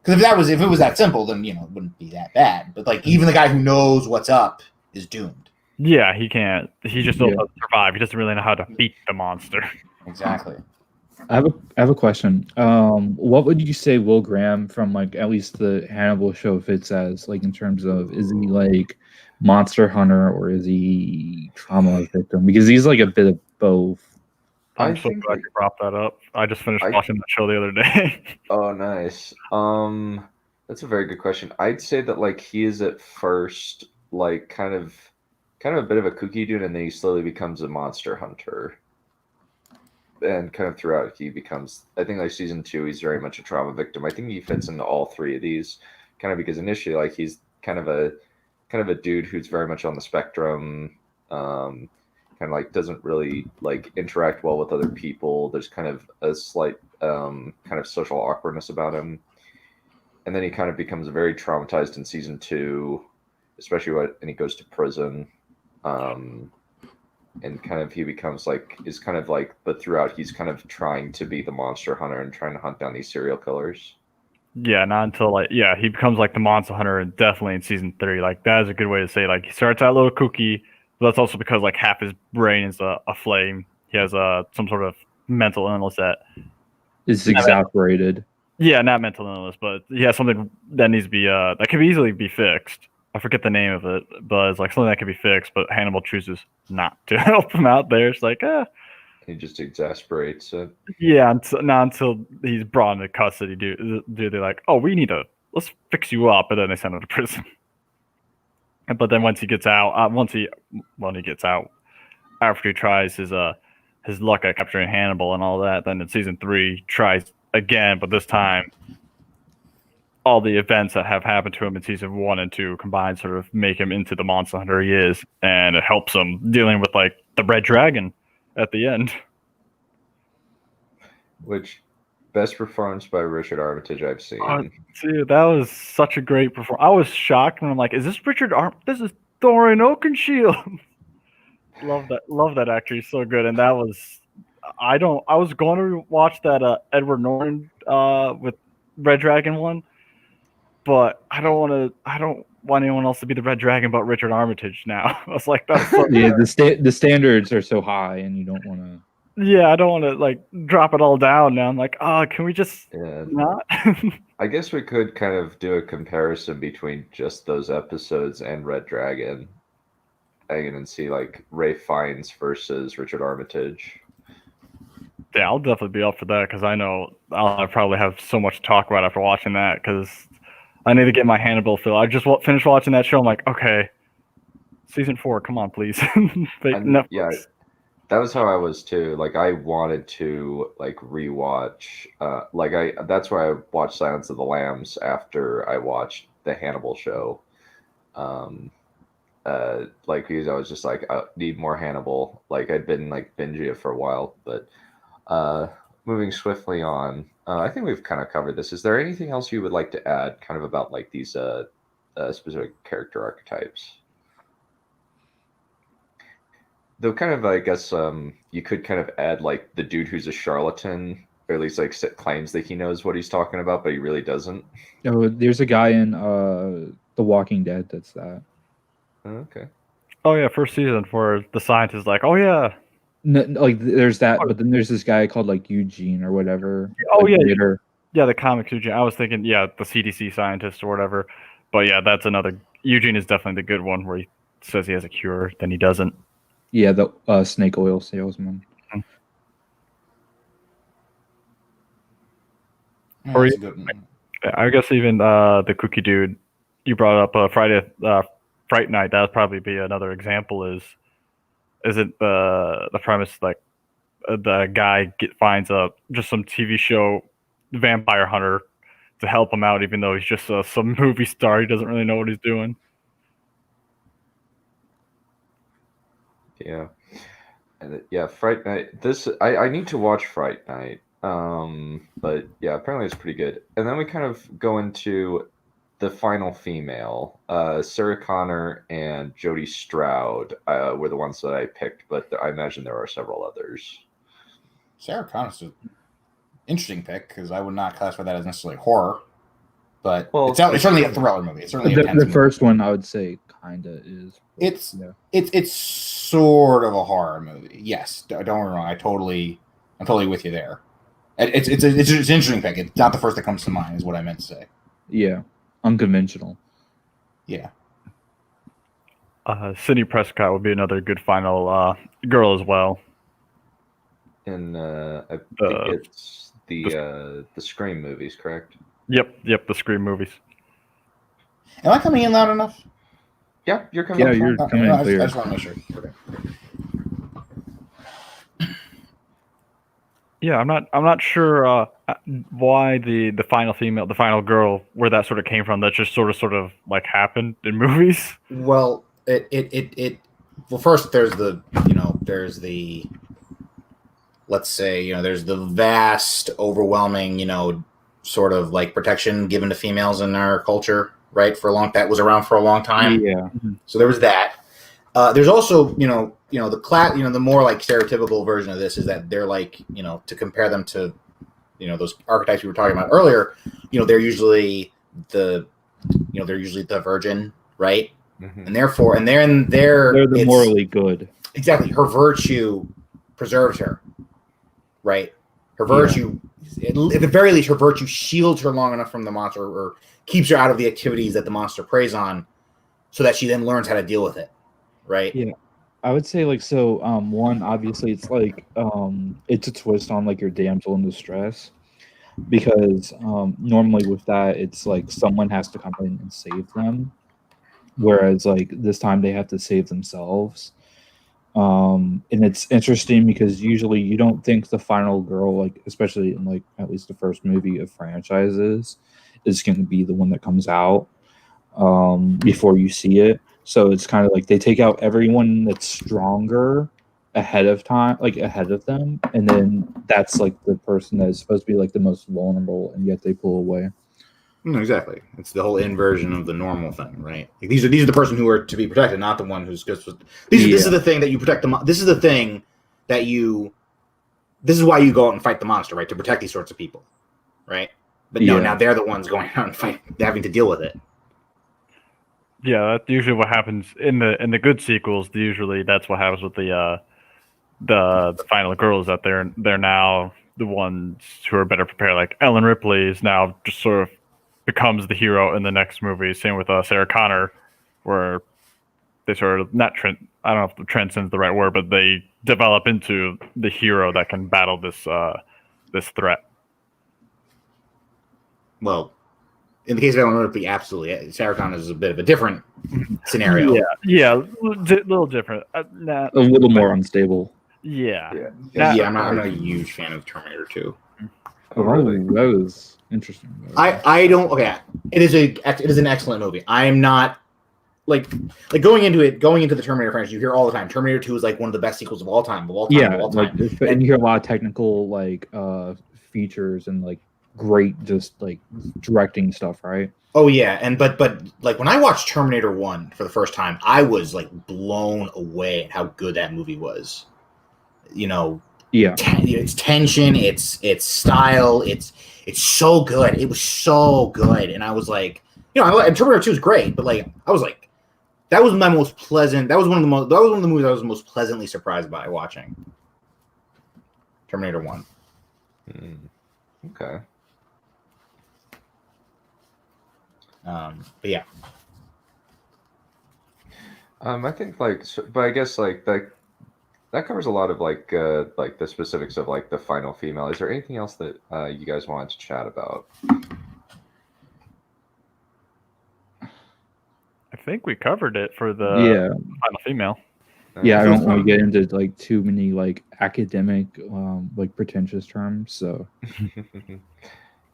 Because if it was that simple, then it wouldn't be that bad. But like even the guy who knows what's up is doomed. Yeah, he can't. He just doesn't survive. He doesn't really know how to beat the monster. Exactly. I have a question. What would you say Will Graham from like at least the Hannibal show fits as, like in terms of, is he like monster hunter or is he trauma victim? Because he's like a bit of both. I'm so glad you brought that up. I just finished watching that show the other day. Oh, nice. That's a very good question. I'd say that like he is at first like kind of a bit of a kooky dude, and then he slowly becomes a monster hunter. And kind of throughout, he becomes, I think like season 2, he's very much a trauma victim. I think he fits into all three of these, kind of because initially, like he's kind of a dude who's very much on the spectrum, kind of like doesn't really like interact well with other people. There's kind of a slight kind of social awkwardness about him, and then he kind of becomes very traumatized in season 2, especially when he goes to prison. And kind of he becomes like, is kind of like, but throughout he's kind of trying to be the monster hunter and trying to hunt down these serial killers. Yeah, not until like, yeah, he becomes like the monster hunter, and definitely in season 3. Like that is a good way to say, like he starts out a little kooky, but that's also because like half his brain is a flame. He has some sort of mental illness that is exasperated. Yeah, not mental illness, but he has something that needs to be that can easily be fixed. I forget the name of it, but it's like something that can be fixed. But Hannibal chooses not to help him out there. It's like, He just exasperates it. yeah, not until he's brought into custody. Do they're like, oh, let's fix you up, and then they send him to prison. But then once he gets out, when he gets out, after he tries his luck at capturing Hannibal and all that, then in season 3 tries again, but this time all the events that have happened to him in season 1 and 2 combined sort of make him into the monster hunter he is, and it helps him dealing with like the red dragon at the end. Which best performance by Richard Armitage I've seen. Dude, that was such a great performance. I was shocked when I'm like, is this Richard This is Thorin Oakenshield. Love that actor. He's so good. And that was I was going to watch that Edward Norton with Red Dragon one, but I don't want anyone else to be the Red Dragon but Richard Armitage now. I was like, that's so Yeah, the standards are so high, and you don't want to. Yeah, I don't want to like drop it all down now. I'm like, can we just not? I guess we could kind of do a comparison between just those episodes and Red Dragon, and see like Ray Fiennes versus Richard Armitage. Yeah, I'll definitely be up for that because I know I'll probably have so much to talk about after watching that because I need to get my Hannibal fill. I just finished watching that show. I'm like, okay, season 4, come on, please. Yeah, that was how I was too. Like I wanted to like rewatch. That's why I watched Silence of the Lambs after I watched the Hannibal show. Because I was just like, I need more Hannibal. Like I'd been like binging it for a while, but moving swiftly on. I think we've kind of covered this. Is there anything else you would like to add, kind of about like these specific character archetypes? Though, kind of, I guess you could kind of add like the dude who's a charlatan, or at least like claims that he knows what he's talking about, but he really doesn't. Oh, there's a guy in The Walking Dead that's that. Okay. Oh yeah, first season where the scientist like, oh yeah. No, like there's that, but then there's this guy called like Eugene or whatever. Oh like, yeah, later. Yeah, the comics Eugene. I was thinking, the CDC scientist or whatever. But yeah, that's another. Eugene is definitely the good one where he says he has a cure, then he doesn't. Yeah, the snake oil salesman. Mm-hmm. Or I guess even the cookie dude you brought up Friday Fright Night. That would probably be another example. Is it the premise like the guy finds just some TV show vampire hunter to help him out, even though he's just some movie star. He doesn't really know what he's doing. Yeah. And Fright Night. I need to watch Fright Night. But yeah, apparently it's pretty good. And then we kind of go into the final female. Sarah Connor and Jodie Stroud were the ones that I picked, but I imagine there are several others. Sarah Connor's an interesting pick because I would not classify that as necessarily horror, but it's certainly a thriller movie. It's certainly the first one I would say kind of is. It's sort of a horror movie. Yes, don't get me wrong. I'm totally with you there. It's an interesting pick. It's not the first that comes to mind, is what I meant to say. Yeah, unconventional. Yeah. Sidney Prescott would be another good final girl as well. And I think it's the Scream movies, correct? Yep, the Scream movies. Am I coming in loud enough? Yeah, you're coming. Yeah, you're coming in clear. I just want to make sure. Okay. Yeah, I'm not sure why the final female, the final girl, where that sort of came from. That just sort of like happened in movies. Well, well, first there's the let's say, there's the vast, overwhelming, sort of like protection given to females in our culture, right? That was around for a long time. Yeah. So there was that. There's also, the more like stereotypical version of this is that they're like, to compare them to, those archetypes we were talking about earlier, they're usually the virgin, right? Mm-hmm. And therefore, they're the morally good. Exactly. Her virtue preserves her, right? Her virtue, at the very least, her virtue shields her long enough from the monster or keeps her out of the activities that the monster preys on so that she then learns how to deal with it, right? Yeah. I would say like so. One, obviously, it's like it's a twist on like your damsel in distress, because normally with that, it's like someone has to come in and save them, whereas like this time they have to save themselves. And it's interesting because usually you don't think the final girl, like especially in like at least the first movie of franchises, is going to be the one that comes out before you see it. So it's kind of like they take out everyone that's stronger ahead of time, like ahead of them, and then that's like the person that is supposed to be like the most vulnerable, and yet they pull away. No, exactly. It's the whole inversion of the normal thing, right? Like these are the person who are to be protected, not the one who's just. This is the thing that you protect them. This is the thing that you. This is why you go out and fight the monster, right? To protect these sorts of people, right? But no, now they're the ones going out and fight, having to deal with it. Yeah, that's usually what happens in the good sequels. Usually, that's what happens with the final girls. That they're now the ones who are better prepared. Like Ellen Ripley is now just sort of becomes the hero in the next movie. Same with Sarah Connor, where they sort of I don't know if transcends the right word, but they develop into the hero that can battle this threat. Well, in the case of Ellen Ripley, absolutely. Sarah Connor is a bit of a different scenario. Yeah, a little different. A little more unstable. Yeah. I'm not a huge fan of Terminator 2. Oh, really? That was interesting. I don't. Okay, it is an excellent movie. I am not like going into the Terminator franchise. You hear all the time, Terminator 2 is like one of the best sequels of all time. And you hear a lot of technical like features and like great just like directing stuff, right? Oh yeah, but like when I watched Terminator 1 for the first time, I was like blown away at how good that movie was. You know, it's tension, it's style, it's so good. It was so good, and I was like, and Terminator 2 is great, but like I was like, that was my most pleasant. That was one of the movies I was most pleasantly surprised by watching. Terminator 1. Okay. But yeah. I think but I guess that covers a lot of like the specifics of like the final female. Is there anything else that you guys wanted to chat about? I think we covered it for the final female. Yeah, I don't want to get into like too many like academic like pretentious terms. So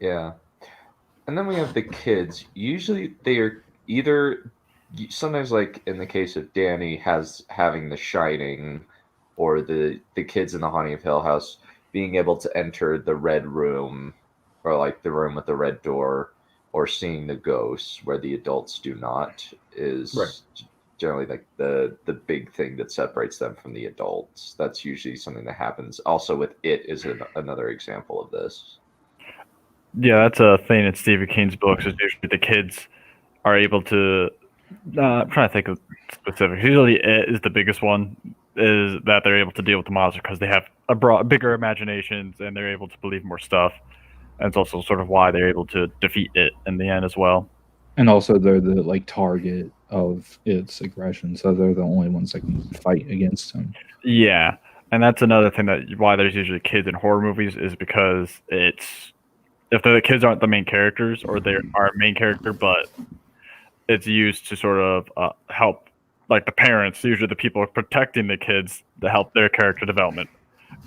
yeah. And then we have the kids. Usually they are either sometimes like in the case of Danny having the Shining, or the kids in the Haunting of Hill House being able to enter the red room, or like the room with the red door, or seeing the ghosts where the adults do not, is generally like the big thing that separates them from the adults. That's usually something that happens. Also with It is another example of this. Yeah, that's a thing in Stephen King's books. Is usually the kids are able to. I'm trying to think of specifics. Usually, It is the biggest one. Is that they're able to deal with the monster because they have bigger imaginations and they're able to believe more stuff. And it's also sort of why they're able to defeat It in the end as well. And also, they're the like target of its aggression, so they're the only ones that can fight against him. Yeah, and that's another thing that why there's usually kids in horror movies is because it's. If the kids aren't the main characters, or they are main character, but it's used to sort of help, like the parents, usually the people protecting the kids, to help their character development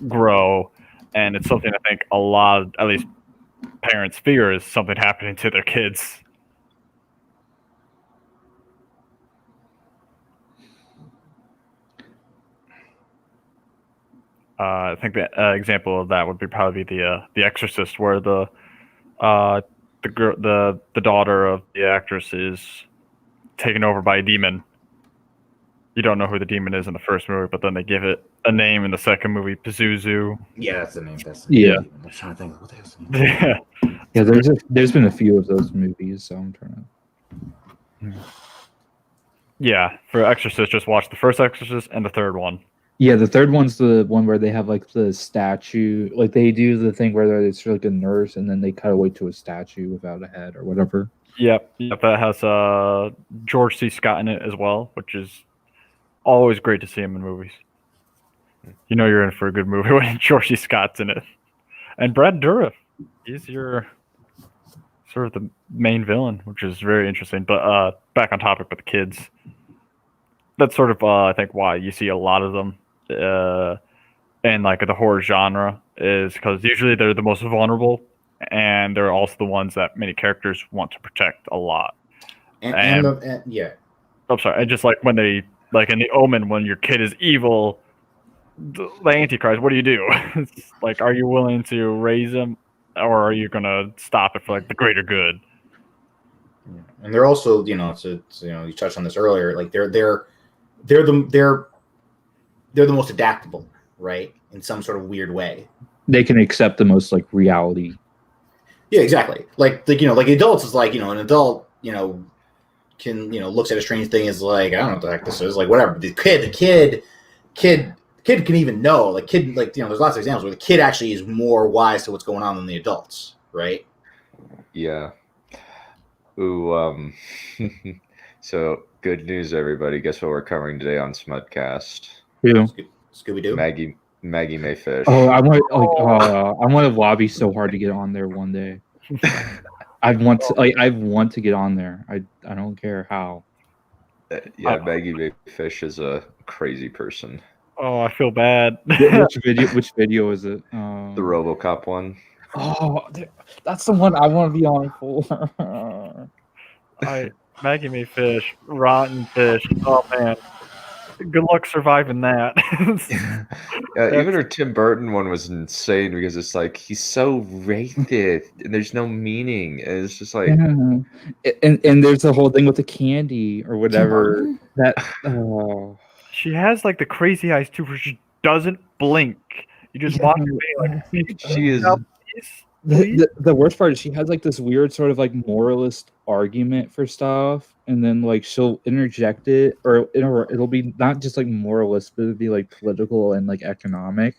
grow. And it's something I think a lot, at least parents fear, is something happening to their kids. I think the example of that would be probably the Exorcist, where the daughter of the actress is taken over by a demon. You don't know who the demon is in the first movie, but then they give it a name in the second movie, Pazuzu. Yeah, that's the name. I'm trying to think of what that is. Yeah, there's been a few of those movies, so I'm trying to. Yeah, for Exorcist, just watch the first Exorcist and the third one. Yeah, the third one's the one where they have like the statue, like they do the thing where it's like a nurse and then they cut away to a statue without a head or whatever. Yep, that has George C. Scott in it as well, which is always great to see him in movies. You know you're in for a good movie when George C. Scott's in it. And Brad Dourif, he's your sort of the main villain, which is very interesting. But back on topic with the kids, that's sort of I think why you see a lot of them in like the horror genre is because usually they're the most vulnerable, and they're also the ones that many characters want to protect a lot. Yeah. I'm sorry, and just like when they like in the Omen, when your kid is evil, the Antichrist, what do you do? It's like, are you willing to raise him, or are you gonna stop it for like the greater good? And they're also, you touched on this earlier. Like they're the most adaptable, right? In some sort of weird way. They can accept the most like reality. Yeah, exactly. Like adults is like, an adult, can, looks at a strange thing as like, I don't know what the heck this is, like whatever. The kid can even know, like kid, like, there's lots of examples where the kid actually is more wise to what's going on than the adults, right? Yeah. Ooh, so good news, everybody. Guess what we're covering today on Smudcast? Who? Scooby-Doo? Maggie Mayfish. Oh, I want to lobby so hard to get on there one day. I want to get on there. I don't care how. Yeah, Maggie Mayfish is a crazy person. Oh, I feel bad. Which video is it? The RoboCop one. Oh, that's the one I want to be on for. Maggie Mayfish, rotten fish. Oh man, good luck surviving that. Even her Tim Burton one was insane because it's like he's so racist and there's no meaning. And it's just like, and there's the whole thing with the candy or whatever. She has like the crazy eyes too, where she doesn't blink. You just watch her be like, she is. The worst part is she has like this weird sort of like moralist argument for stuff, and then like she'll interject it, or it'll be not just like moralist, but it'll be like political and like economic,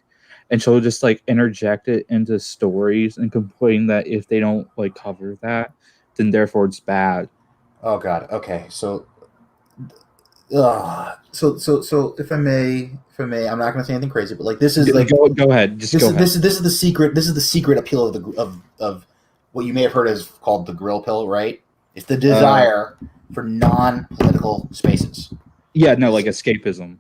and she'll just like interject it into stories and complain that if they don't like cover that, then therefore it's bad. Oh God. Okay. So if I may, I'm not going to say anything crazy, but like this is like go ahead. This is the secret. This is the secret appeal of what you may have heard as called the grill pill, right? It's the desire for non-political spaces. Yeah, no, like escapism.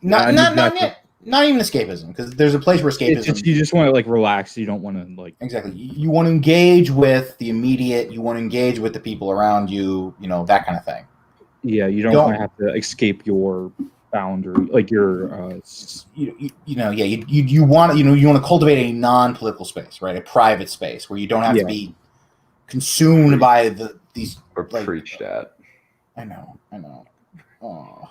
Not even escapism, because there's a place where escapism. You just want to like relax. You don't want to like exactly. You want to engage with the immediate. You want to engage with the people around you. That kind of thing. Yeah, you don't want to have to escape your boundary, like your. You want to cultivate a non-political space, right? A private space where you don't have to be consumed by these or like, preached at. I know. Oh,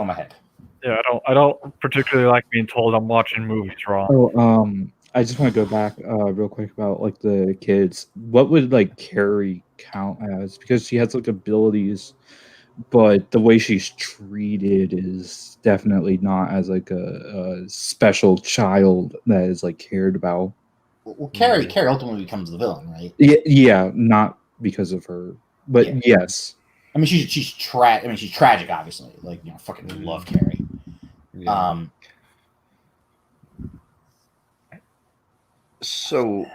my head. Yeah, I don't particularly like being told I'm watching movies wrong. Oh, I just want to go back real quick about like the kids. What would like Carrie count as? Because she has like abilities, but the way she's treated is definitely not as like a special child that is like cared about. Well, Carrie ultimately becomes the villain, right? Yeah, not because of her, but yes. I mean, she's tragic, obviously. Like, fucking love Carrie. Yeah. So,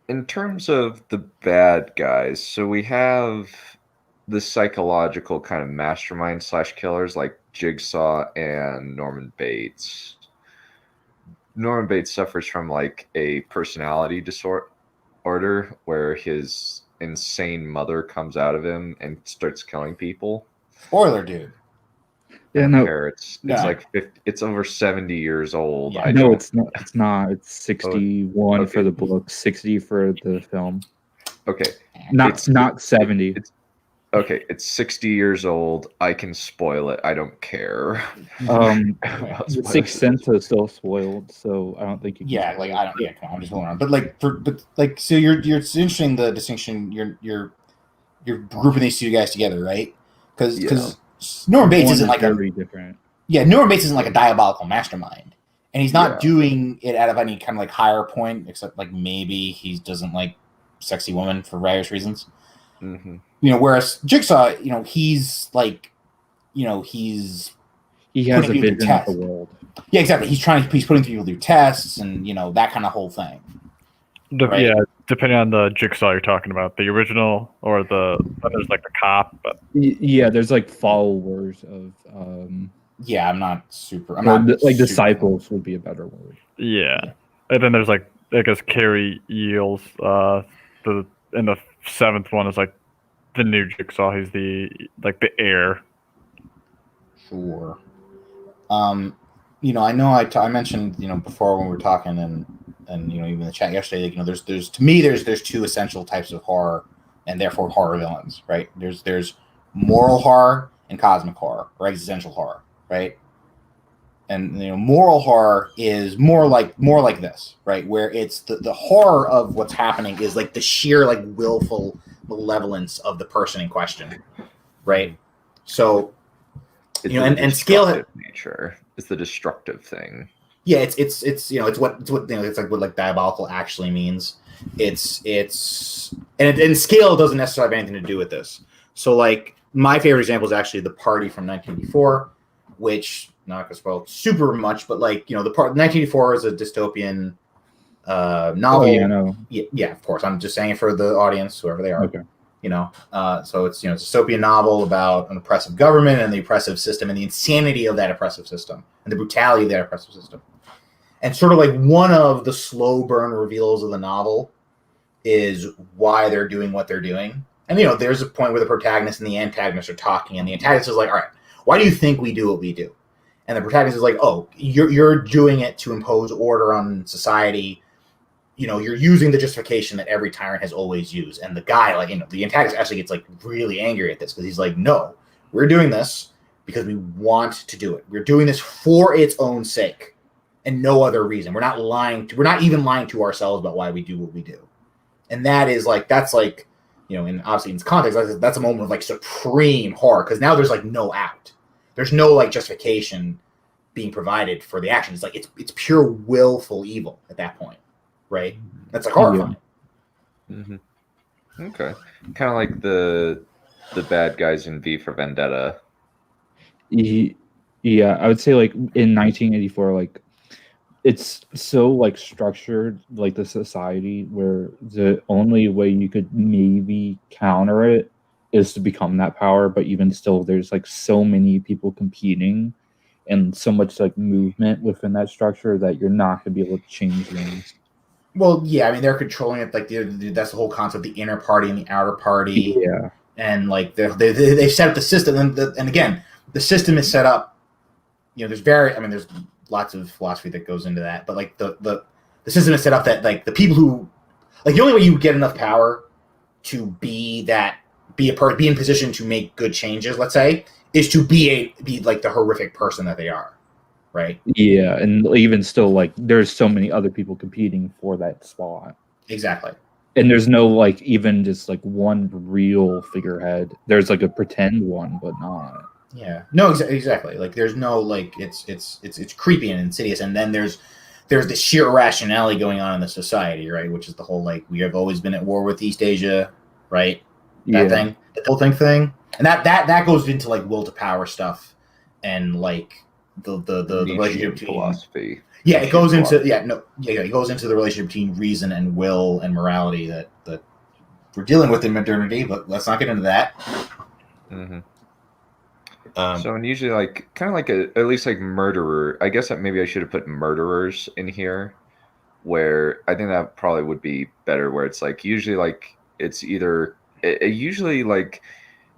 in terms of the bad guys, so we have the psychological kind of mastermind / killers like Jigsaw and Norman Bates. Norman Bates suffers from like a personality disorder where his insane mother comes out of him and starts killing people. Spoiler, dude. Yeah, no. It's like 50, it's over 70 years old. Yeah, no, it's not. It's not. It's 61 for the book, 60 for the film. Okay. Not 70. It's 60 years old. I can spoil it. I don't care. The Sixth Sense is still spoiled, so I don't think you can. Yeah, like I don't. Yeah, come on, I'm just going on. But so you're it's interesting the distinction. You're grouping these two guys together, right? Because Norman Bates isn't like very different. Yeah, Norman Bates isn't like a diabolical mastermind, and he's not doing it out of any kind of like higher point, except like maybe he doesn't like sexy woman for various reasons. Mm-hmm. Whereas Jigsaw, he's like, he's He has a putting people through vision of the tests. world. Yeah, exactly. He's putting people through tests and that kind of whole thing. Right? Yeah, depending on the Jigsaw you're talking about, the original or there's like the cop. But Yeah, there's like followers of. Yeah, I'm not like disciples would be a better word. yeah, and then there's like I guess Carrie Eels. And the seventh one is like the new Jigsaw. He's the heir. Sure. I know I mentioned before when we were talking and even in the chat yesterday, there's to me there's two essential types of horror and therefore horror villains, right? There's moral horror and cosmic horror or existential horror, right? And moral horror is more like this, right? Where it's the horror of what's happening is like the sheer like willful malevolence of the person in question, right? So and scale nature is the destructive thing. Yeah, it's what diabolical actually means. And scale doesn't necessarily have anything to do with this. So like my favorite example is actually The Party from 1984, which not gonna spoil super much, but like the 1984 is a dystopian novel. Oh yeah, no. Yeah, of course. I'm just saying it for the audience, whoever they are. Okay. So it's it's a dystopian novel about an oppressive government and the oppressive system and the insanity of that oppressive system and the brutality of that oppressive system. And sort of like one of the slow burn reveals of the novel is why they're doing what they're doing. And there's a point where the protagonist and the antagonist are talking, and the antagonist is like, "All right, why do you think we do what we do?" And the protagonist is like, "Oh, you're doing it to impose order on society. You're using the justification that every tyrant has always used." And the guy, the antagonist actually gets like really angry at this because he's like, "No, we're doing this because we want to do it. We're doing this for its own sake and no other reason. We're not lying. We're not even lying to ourselves about why we do what we do." And that's in obviously in its context, that's a moment of like supreme horror because now there's like no out. There's no like justification being provided for the action. It's like it's pure willful evil at that point. Right, that's like horrifying. Mm-hmm. Okay, kind of like the bad guys in V for Vendetta. Yeah, I would say like in 1984, like it's so like structured like the society where the only way you could maybe counter it is to become that power, but even still, there's like so many people competing and so much like movement within that structure that you're not going to be able to change things. Well, yeah, I mean, they're controlling it. Like, that's the whole concept: the inner party and the outer party. Yeah, and like they've set up the system, and again, the system is set up. There's lots of philosophy that goes into that, but like the system is set up that like the people who, like, the only way you get enough power to be in position to make good changes, let's say, is to be like the horrific person that they are. Right. Yeah, and even still, like, there's so many other people competing for that spot. Exactly. And there's no like even just like one real figurehead. There's like a pretend one, but not. Yeah. No, exactly. Like, there's no like it's creepy and insidious, and then there's the sheer irrationality going on in the society, right? Which is the whole like we have always been at war with East Asia, right? That thing, the whole thing, and that goes into like will to power stuff, and like. The relationship between philosophy. Yeah, it goes into it goes into the relationship between reason and will and morality that we're dealing with in modernity, but let's not get into that. Mm-hmm. And usually like kind of like at least like murderer. I guess that maybe I should have put murderers in here, where I think that probably would be better. Where it's like usually like it's either usually like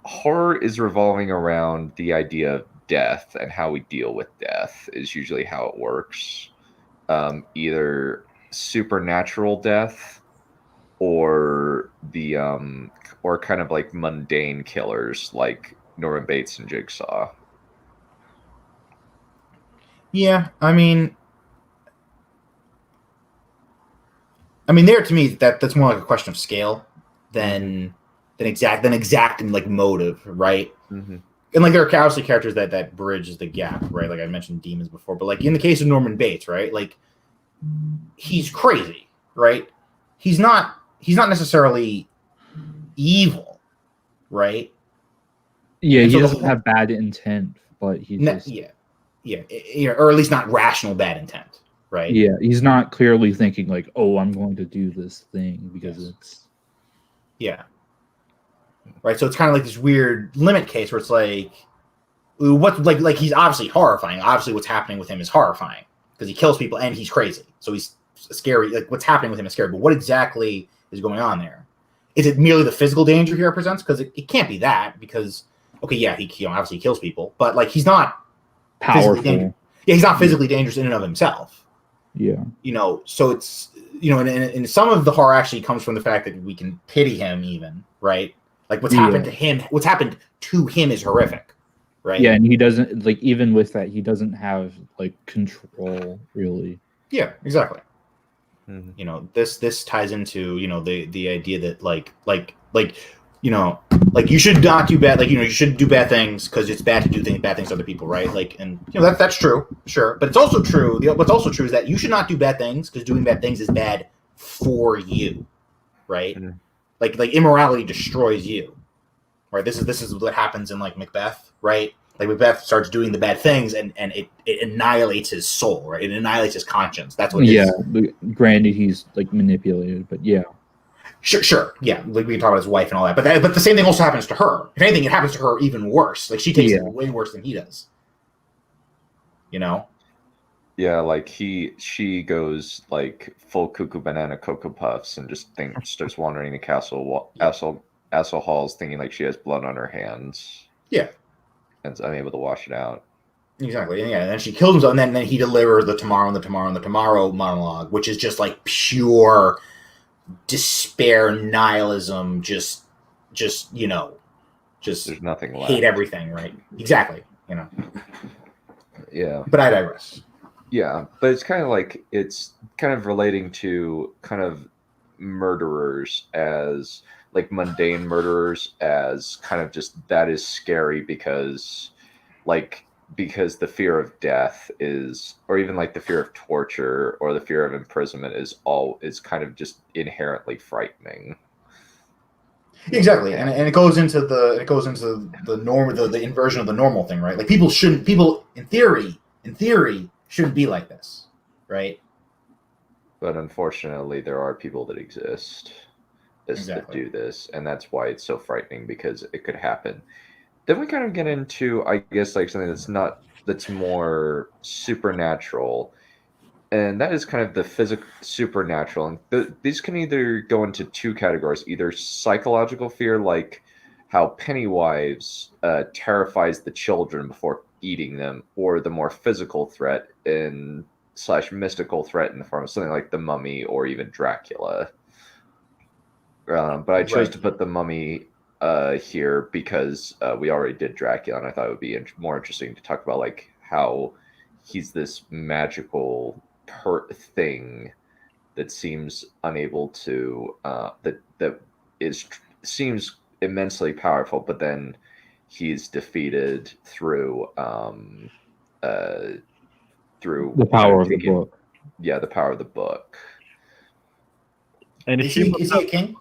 horror is revolving around the idea of death and how we deal with death is usually how it works. Either supernatural death or the or kind of like mundane killers like Norman Bates and Jigsaw. Yeah, I mean there to me that's more like a question of scale than exacting like motive, right? Mm-hmm. And like there are obviously characters that bridge the gap, right? Like I mentioned demons before, but like in the case of Norman Bates, right? Like he's crazy, right? He's not he's not necessarily evil, right? Yeah, And he so the doesn't whole- have bad intent, but he just or at least not rational bad intent, right? yeah, he's not clearly thinking like, oh, I'm going to do this thing because it's right. So it's kind of like this weird limit case where it's like, what like he's obviously horrifying. Obviously, what's happening with him is horrifying because he kills people and he's crazy. So he's scary. Like what's happening with him is scary. But what exactly is going on there? Is it merely the physical danger he represents? Because it can't be that. Because okay, yeah, he obviously kills people, but like he's not powerful. Yeah, he's not physically dangerous in and of himself. Yeah, So it's and some of the horror actually comes from the fact that we can pity him, even right. Like what's happened to him, what's happened to him is horrific, right? Yeah, and he doesn't like even with that he doesn't have like control really. Yeah, exactly. Mm-hmm. This ties into the idea that like you should not do bad, you should do bad things because it's bad to do bad things to other people, right? Like, and that's true, sure, but it's also true. What's also true is that you should not do bad things because doing bad things is bad for you, right? Mm-hmm. Like immorality destroys you, right? This is what happens in like Macbeth, right? Like Macbeth starts doing the bad things and it annihilates his soul, right? It annihilates his conscience. That's what. Yeah, granted he's like manipulated, but yeah. Sure, yeah. Like we can talk about his wife and all that, but the same thing also happens to her. If anything, it happens to her even worse. Like she takes it way worse than he does. Yeah, like she goes like full cuckoo banana Cocoa Puffs and just starts wandering the castle halls, thinking like she has blood on her hands. Yeah, and is unable to wash it out. Exactly, and then she kills himself, and then he delivers the tomorrow monologue, which is just like pure despair, nihilism, just there's nothing left. Hate everything, right? Exactly, Yeah. But I digress. Yeah, but it's kind of relating to kind of murderers as like mundane murderers as kind of just that is scary because the fear of death is, or even like the fear of torture or the fear of imprisonment is kind of just inherently frightening. Exactly, and it goes into the norm, the inversion of the normal thing, right? Like people in theory shouldn't be like this, right? But unfortunately, there are people that exist that do this, and that's why it's so frightening because it could happen. Then we kind of get into, I guess, like something that's more supernatural, and that is kind of the physical supernatural. And these can either go into two categories: either psychological fear, like how Pennywise terrifies the children before eating them, or the more physical threat / mystical threat in the form of something like the Mummy or even Dracula. But I chose to put the Mummy here because we already did Dracula, and I thought it would be more interesting to talk about like how he's this magical thing that seems unable to seems immensely powerful, but then he's defeated through the power of the book. Yeah, the power of the book. And is he a king?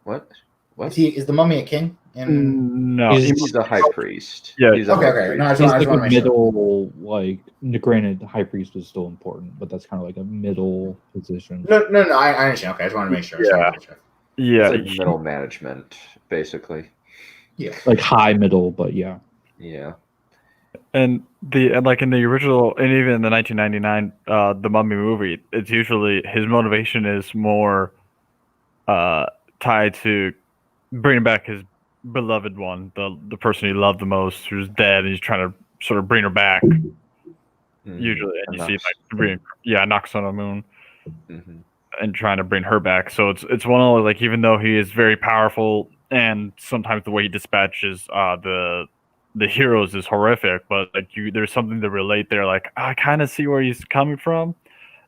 What? Is the Mummy a king? No, he's the high priest. Yeah. He's okay. No, he's like a middle, like granted, the high priest is still important, but that's kind of like a middle position. No, I understand. Okay, I just want to make sure. Yeah, it's like middle management, basically. Yeah, like high middle, but yeah. Yeah. And like in the original, and even in the 1999 the Mummy movie, it's usually his motivation is more tied to bringing back his beloved one, the person he loved the most, who's dead, and he's trying to sort of bring her back. Usually, and you see like knocks on the moon, and trying to bring her back. So it's one of like, even though he is very powerful, and sometimes the way he dispatches the heroes is horrific, but like there's something to relate there. Like I kind of see where he's coming from,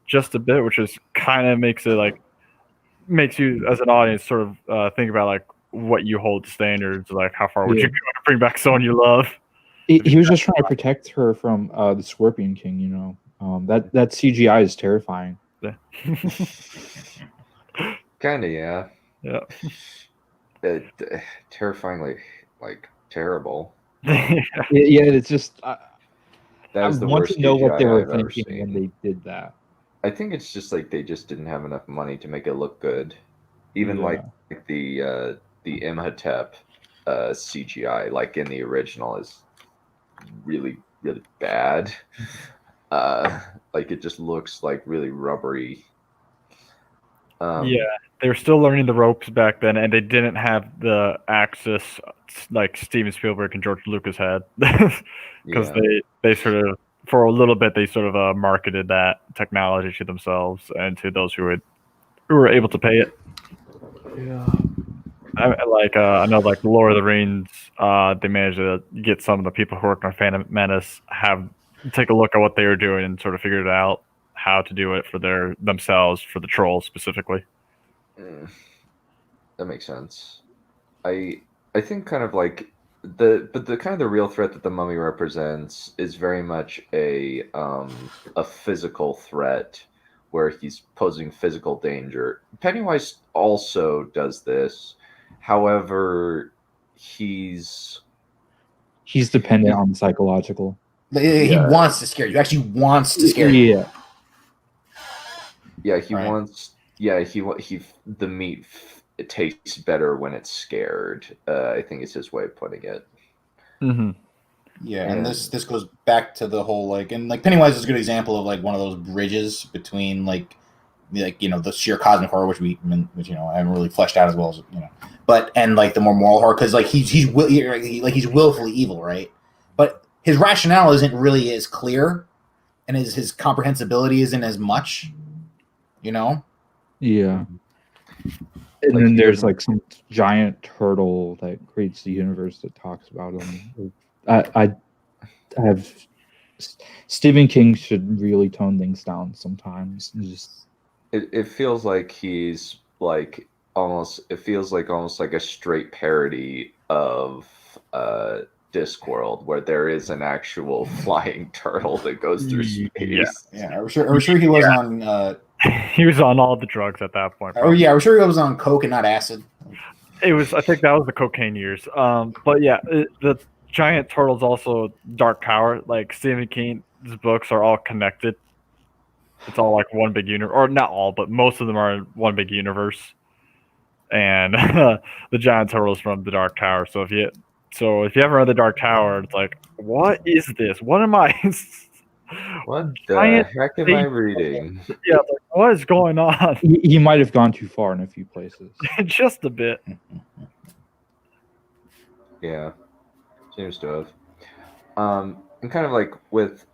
just a bit, which is kind of makes you as an audience sort of think about like what you hold standards, like how far would you go to bring back someone you love. He was just trying to protect her from the Scorpion King. That CGI is terrifying. Kinda, yeah. Yeah. Terrifyingly, like, terrible. Yeah, it's just That I is the want worst to know what they CGI were I've ever thinking when seen. they did that. I think it's just like they just didn't have enough money to make it look good. Even like the Imhotep CGI, like in the original, is really really bad. Like it just looks like really rubbery. Yeah, they were still learning the ropes back then, and they didn't have the access like Steven Spielberg and George Lucas had, because Yeah. they sort of for a little bit they sort of marketed that technology to themselves and to those who were able to pay it. Yeah. I know like Lord of the Rings, they managed to get some of the people who worked on Phantom Menace take a look at what they were doing and sort of figured out how to do it for themselves for the trolls specifically. That makes sense. I think kind of like the kind of the real threat that the mummy represents is very much a physical threat where he's posing physical danger. Pennywise also does this. However, he's dependent on the psychological. He wants to scare you. Actually wants to scare you. Yeah, he Right. wants. Yeah, he the meat it tastes better when it's scared. I think is his way of putting it. Mm-hmm. Yeah, and this goes back to the whole like Pennywise is a good example of like one of those bridges between like the sheer cosmic horror which I haven't really fleshed out as well as but and like the more moral horror because like he's willfully evil, right? But his rationale isn't really as clear, and his comprehensibility isn't as much, Yeah. And Like, then there's like some giant turtle that creates the universe that talks about him. I have Stephen King should really tone things down sometimes. It feels like he's like almost like a straight parody of Discworld, where there is an actual flying turtle that goes through space. Yeah. Are we sure he was on? He was on all the drugs at that point. Oh yeah, we're sure he was on coke and not acid. It was. I think that was the cocaine years. But yeah, the giant turtle's also Dark Tower. Like Stephen King's books are all connected. It's all like one big universe, or not all, but most of them are one big universe. And the giant turtle's from the Dark Tower. So if you ever read the Dark Tower, it's like, what is this? What am I? What the heck am I reading? Yeah, like, what is going on? He might have gone too far in a few places. Just a bit. Yeah, seems to have. And kind of like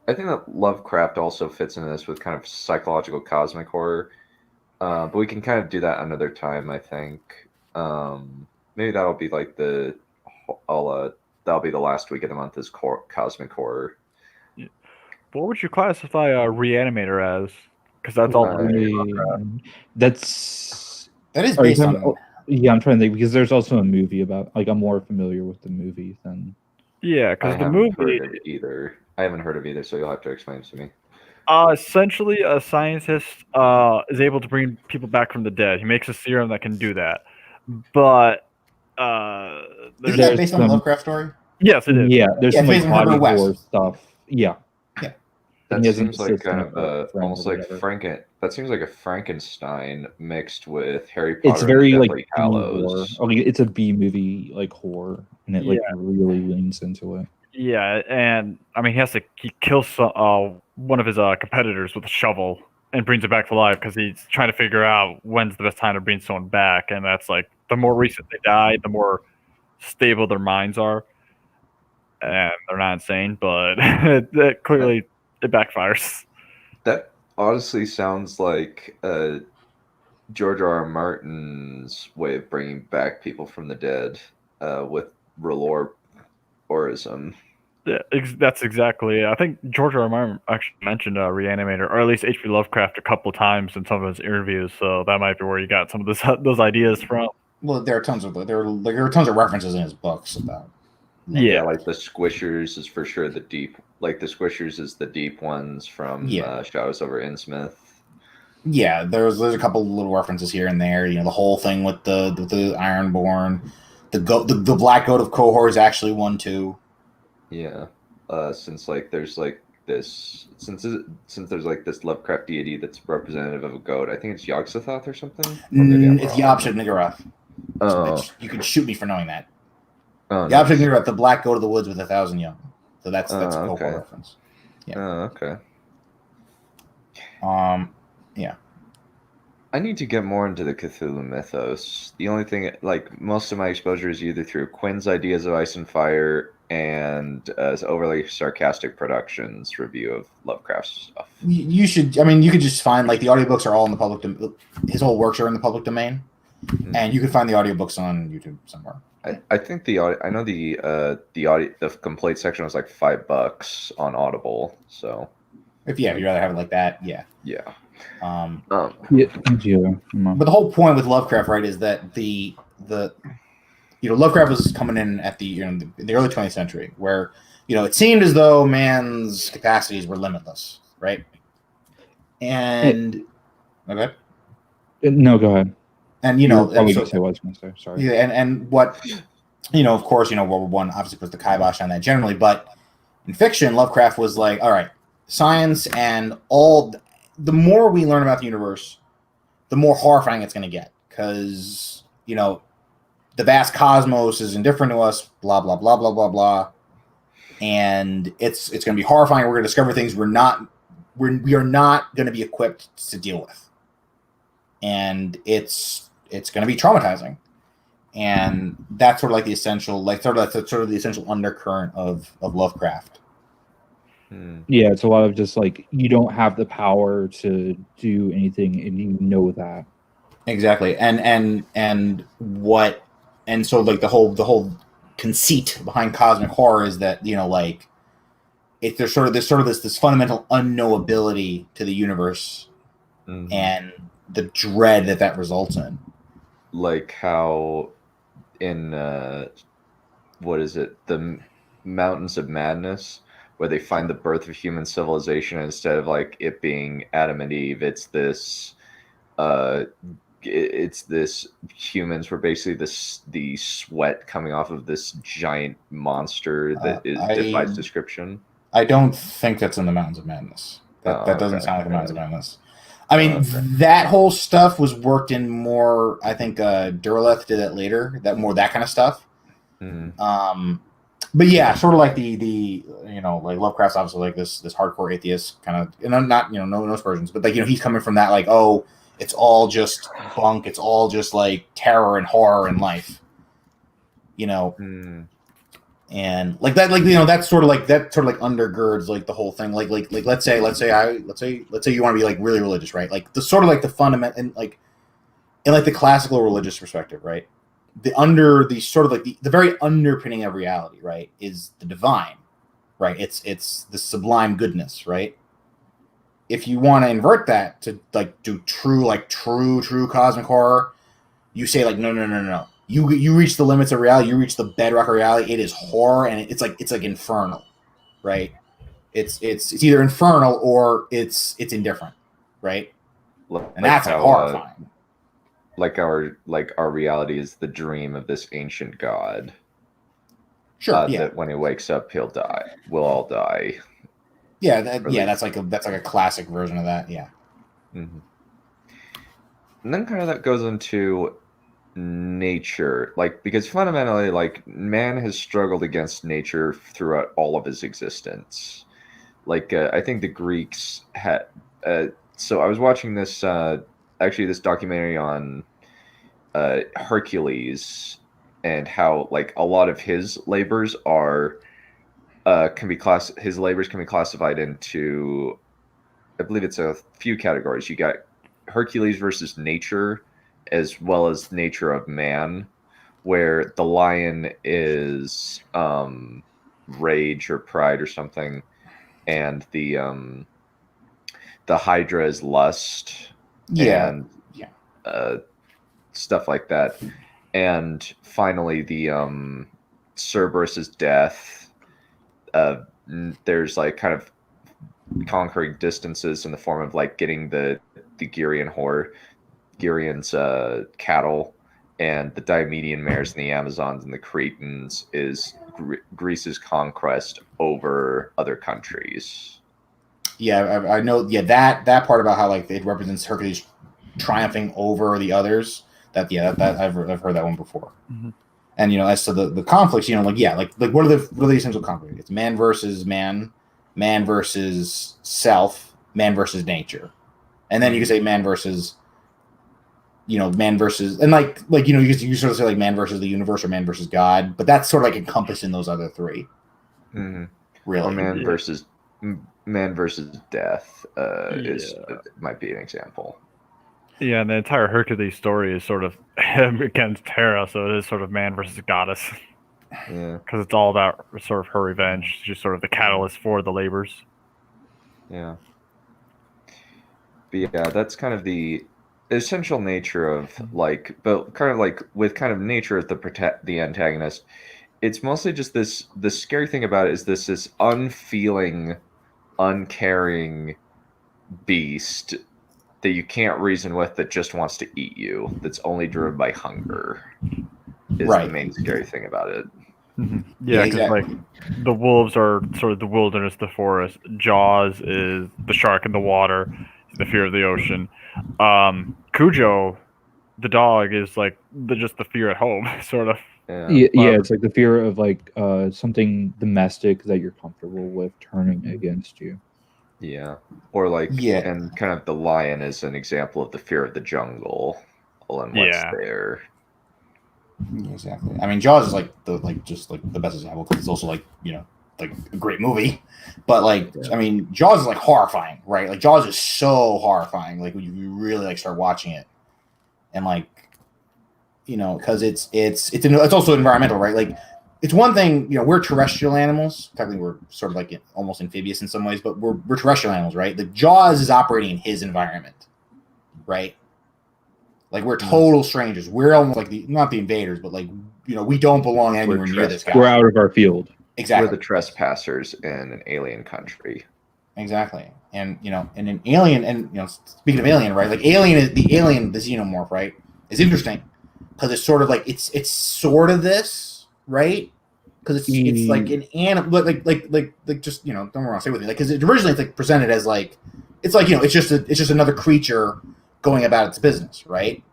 I think that Lovecraft also fits into this with kind of psychological cosmic horror. But we can kind of do that another time, I think. Maybe that'll be like that'll be the last week of the month is cosmic horror. What would you classify a Reanimator as? Because that's all. That is based on. Yeah, I'm trying to think because there's also a movie about. Like, I'm more familiar with the movie than. Yeah, because the movie. I haven't heard of either, so you'll have to explain it to me. Essentially, a scientist is able to bring people back from the dead. He makes a serum that can do that. But is that based on a Lovecraft story? Yes, it is. Yeah, there's some like body horror stuff. Yeah. That seems like kind of almost like That seems like a Frankenstein mixed with Harry Potter. It's very and like Hallows. It's a B movie like horror, and it like really leans into it. Yeah, and I mean he kills one of his competitors with a shovel and brings it back to life because he's trying to figure out when's the best time to bring someone back, and that's like the more recent they die, the more stable their minds are, and they're not insane, but clearly it backfires. That honestly sounds like George R.R. Martin's way of bringing back people from the dead with Relorism. Yeah, that's exactly it. I think George R.R. Martin actually mentioned Reanimator, or at least H.P. Lovecraft a couple times in some of his interviews. So that might be where you got some of those ideas from. Well, there are tons of references in his books about. Yeah, like the Squishers is for sure the deep. Like the Squishers is the deep ones from Shadows over Innsmouth. Yeah, there's a couple little references here and there. You know, the whole thing with the Ironborn, the Black Goat of Qohor is actually one too. Yeah, since like there's like this since there's like this Lovecraft deity that's representative of a goat. I think it's Yog-Sothoth or something. Or maybe I'm It's wrong. Yabshid Nigarath. Oh, You could shoot me for knowing that. oh, Yabshid nice. Nigarath, the Black Goat of the Woods with 1,000 young. So that's a Qohor Okay. reference. Yeah. Oh, okay. Yeah. I need to get more into the Cthulhu mythos. The only thing, like, most of my exposure is either through Quinn's Ideas of Ice and Fire and overly sarcastic productions review of Lovecraft stuff. You should. I mean, you could just find like the audiobooks are all in the public. His whole works are in the public domain, and you can find the audiobooks on YouTube somewhere. I think I know the complete section was like $5 on Audible. So If you'd rather have it like that, yeah. yeah. Yeah, But the whole point with Lovecraft, right, is that the Lovecraft was coming in at the in the early 20th century, where it seemed as though man's capacities were limitless, right? And okay, no, go ahead. and probably so, gonna say what I was going to say. Sorry. yeah, and what of course, World War I obviously puts the kibosh on that generally, but in fiction, Lovecraft was like, all right, science and all. The more we learn about the universe, the more horrifying it's going to get, because the vast cosmos is indifferent to us, blah blah blah blah blah blah, and it's going to be horrifying. We're going to discover things we are not going to be equipped to deal with, and it's going to be traumatizing, and that's sort of like the essential, the essential undercurrent of Lovecraft. Yeah, it's a lot of just like you don't have the power to do anything, and you know that. Exactly, and so like the whole conceit behind cosmic horror is that there's this fundamental unknowability to the universe, and the dread that results in. Like how in what is it, the Mountains of Madness, where they find the birth of human civilization, and instead of like it being Adam and Eve, it's this humans were basically the sweat coming off of this giant monster that defies description. I don't think that's in the Mountains of Madness. That doesn't sound like the Mountains of Madness. I mean, that whole stuff was worked in more. I think Durleth did that later. That kind of stuff. But yeah, sort of like the like Lovecraft's obviously like this hardcore atheist kind of, and I'm not no versions, but like he's coming from that like, oh, it's all just bunk, it's all just like terror and horror in life, and like that, like that sort of like undergirds like the whole thing, like let's say you want to be like really religious, right? Like the sort of like the fundament and like in like the classical religious perspective, right? The very underpinning of reality, right, is the divine, right? It's the sublime goodness, right? If you want to invert that to like do true cosmic horror, you say like no. You reach the limits of reality, you reach the bedrock of reality. It is horror, and it's like infernal, right? It's either infernal or it's indifferent, right? And that's horrifying. Like our reality is the dream of this ancient god. Sure. Yeah. That when he wakes up, he'll die. We'll all die. Yeah. That's like a classic version of that. Yeah. Mm-hmm. And then kind of that goes into nature, like, because fundamentally, like, man has struggled against nature throughout all of his existence. Like, I think the Greeks had. So I was watching this. Actually, this documentary on Hercules, and how like a lot of his labors are his labors can be classified into, I believe it's a few categories. You got Hercules versus nature, as well as nature of man, where the lion is rage or pride or something, and the hydra is lust. And stuff like that. And finally, the Cerberus is death. There's like kind of conquering distances in the form of like getting the Gyrion's cattle, and the Diomedian mares and the Amazons and the Cretans is Greece's conquest over other countries. Yeah, I know. Yeah, that part about how like it represents Hercules triumphing over the others. That I've heard that one before. Mm-hmm. And as to the conflicts, like what are the essential conflicts? It's man versus man versus self, man versus nature, and then you can say man versus, and you sort of say like man versus the universe or man versus God, but that's sort of like encompassed in those other three. Mm-hmm. Really, or man versus death might be an example. Yeah, and the entire Hercules story is sort of him against Hera, so it is sort of man versus goddess. Yeah, because it's all about sort of her revenge. She's sort of the catalyst for the labors. Yeah. But yeah, that's kind of the essential nature of but kind of like with kind of nature of the antagonist. It's mostly just this. The scary thing about it is this unfeeling, uncaring beast that you can't reason with, that just wants to eat you. That's only driven by hunger. Is the main scary thing about it. Mm-hmm. Yeah, because exactly. like the wolves are sort of the wilderness, the forest. Jaws is the shark in the water, the fear of the ocean. Cujo, the dog, is like just the fear at home, sort of. Yeah, it's like the fear of like something domestic that you're comfortable with turning against you. Yeah, or and kind of the lion is an example of the fear of the jungle and what's there. Exactly. I mean, Jaws is like the best example because it's also like a great movie, but I mean, Jaws is like horrifying, right? Like Jaws is so horrifying, like when you really like start watching it, and because it's also environmental, right? Like it's one thing, we're terrestrial animals. Technically, we're sort of like almost amphibious in some ways, but we're terrestrial animals, right? The Jaws is operating in his environment, right? Like we're total strangers. We're almost like not the invaders, but we don't belong anywhere near this guy. We're out of our field. Exactly. We're the trespassers in an alien country. Exactly. And and an alien, and speaking of alien, right? Like alien, the xenomorph, right, is interesting because it's sort of like it's sort of this, right? Because it's like an animal, like just don't get me wrong, say with me, like because originally it's like presented as like it's just another creature going about its business, right?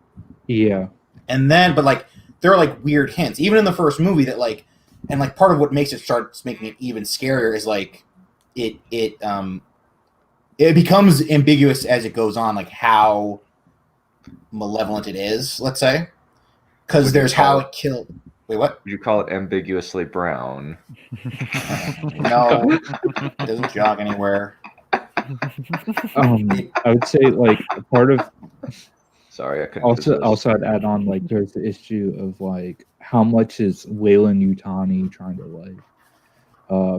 Yeah. And then, but like there are like weird hints, even in the first movie, that like, and like part of what starts making it even scarier is like it becomes ambiguous as it goes on, like how malevolent it is, let's say, because there's how it killed. Wait, what? Would you call it ambiguously brown? No, it doesn't jog anywhere. I would say like part of. Sorry, I couldn't. Also, I'd add on like there's the issue of like how much is Weyland Yutani trying to like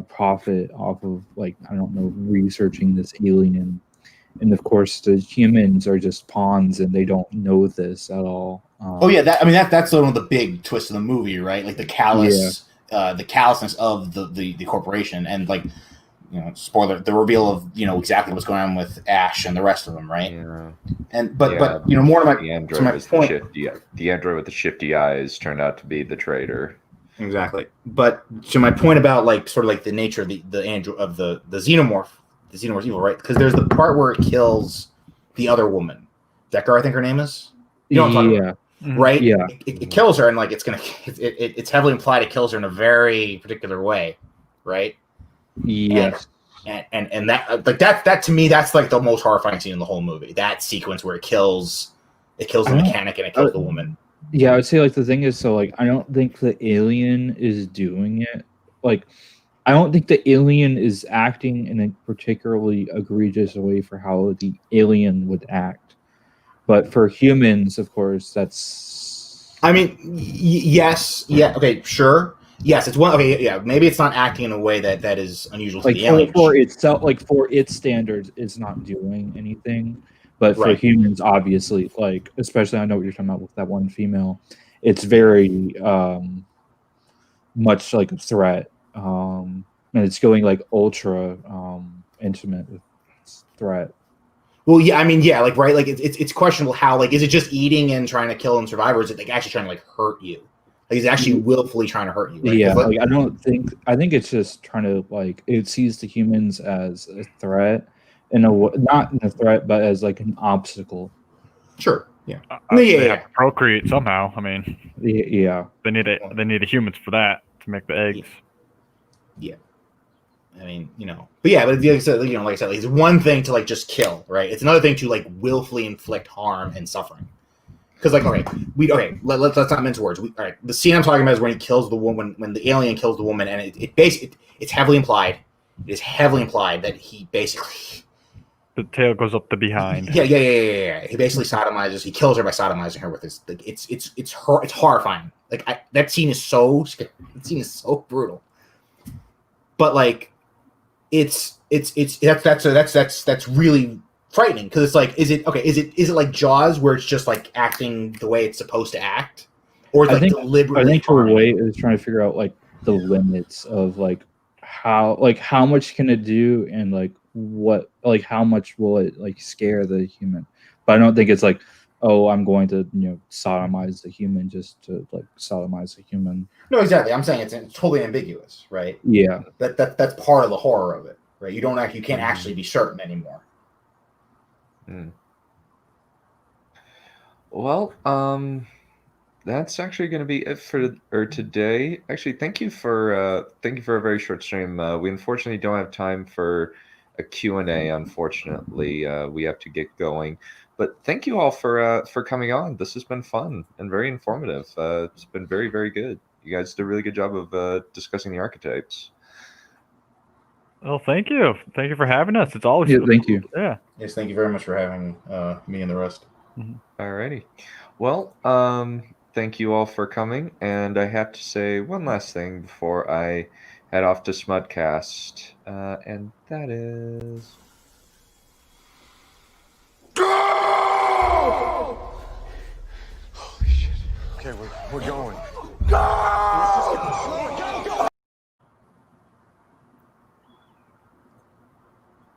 profit off of like I don't know researching this alien, and of course the humans are just pawns and they don't know this at all. That's one of the big twists of the movie, right? Like the the callousness of the corporation, and like spoiler, the reveal of exactly what's going on with Ash and the rest of them, right? Yeah. And but more to my the android to my point. The android with the shifty eyes turned out to be the traitor. Exactly. But to my point about like sort of like the nature of the android of the xenomorph's evil, right? Because there's the part where it kills the other woman, Decker, I think her name is. You know what I'm talking about, right? Yeah. It kills her, and like it's heavily implied it kills her in a very particular way, right? Yes. And that like that to me, that's like the most horrifying scene in the whole movie. That sequence where it kills the mechanic and it kills the woman. Yeah, I would say like the thing is, so like I don't think the alien is doing it. Like I don't think the alien is acting in a particularly egregious way for how the alien would act. But for humans, of course, that's. I mean, yes, yeah, okay, sure. Yes, it's one. Okay, yeah, maybe it's not acting in a way that is unusual to the alien. For itself, like for its standards, it's not doing anything. But for humans, obviously, like especially I know what you're talking about with that one female, it's very much like a threat, and it's going like ultra intimate with threat. Well, yeah, I mean, yeah, like right, like it's questionable how, like, is it just eating and trying to kill and survive, or is it like actually trying to like hurt you? Like, is it actually willfully trying to hurt you? Right? Yeah, Like, I think it's just trying to like it sees the humans as a threat not in a threat, but as like an obstacle. Sure. Yeah. They have to procreate somehow. I mean, yeah. They need the humans for that to make the eggs. Yeah. I mean, but yeah, but like I said, like, it's one thing to like just kill, right? It's another thing to like willfully inflict harm and suffering. Because like, let's not mince words. All right, the scene I'm talking about is when he kills the woman, when the alien kills the woman, and it's heavily implied. It is heavily implied that he basically the tail goes up the behind. Yeah. He basically sodomizes. He kills her by sodomizing her with his. Like, it's horrifying. Like that scene is so brutal. But like, that's really frightening because it's like, is it like Jaws where it's just like acting the way it's supposed to act, or it's like deliberately? I think Way is trying to figure out like the limits of like how much can it do and like what, like how much will it like scare the human. But I don't think it's like, oh, I'm going to sodomize the human just to like sodomize the human. No, exactly. I'm saying it's totally ambiguous, right? Yeah. That's part of the horror of it, right? You can't actually be certain anymore. Well, that's actually going to be it for today. Actually, thank you for a very short stream. We unfortunately don't have time for a Q&A. Unfortunately, we have to get going. But thank you all for coming on. This has been fun and very informative. It's been very, very good. You guys did a really good job of discussing the archetypes. Well, thank you. Thank you for having us. It's always thank you. Yeah. Yes, thank you very much for having me and the rest. Alrighty. Well, thank you all for coming. And I have to say one last thing before I head off to Smudcast, and that is. Holy shit. Okay, we're going. Go!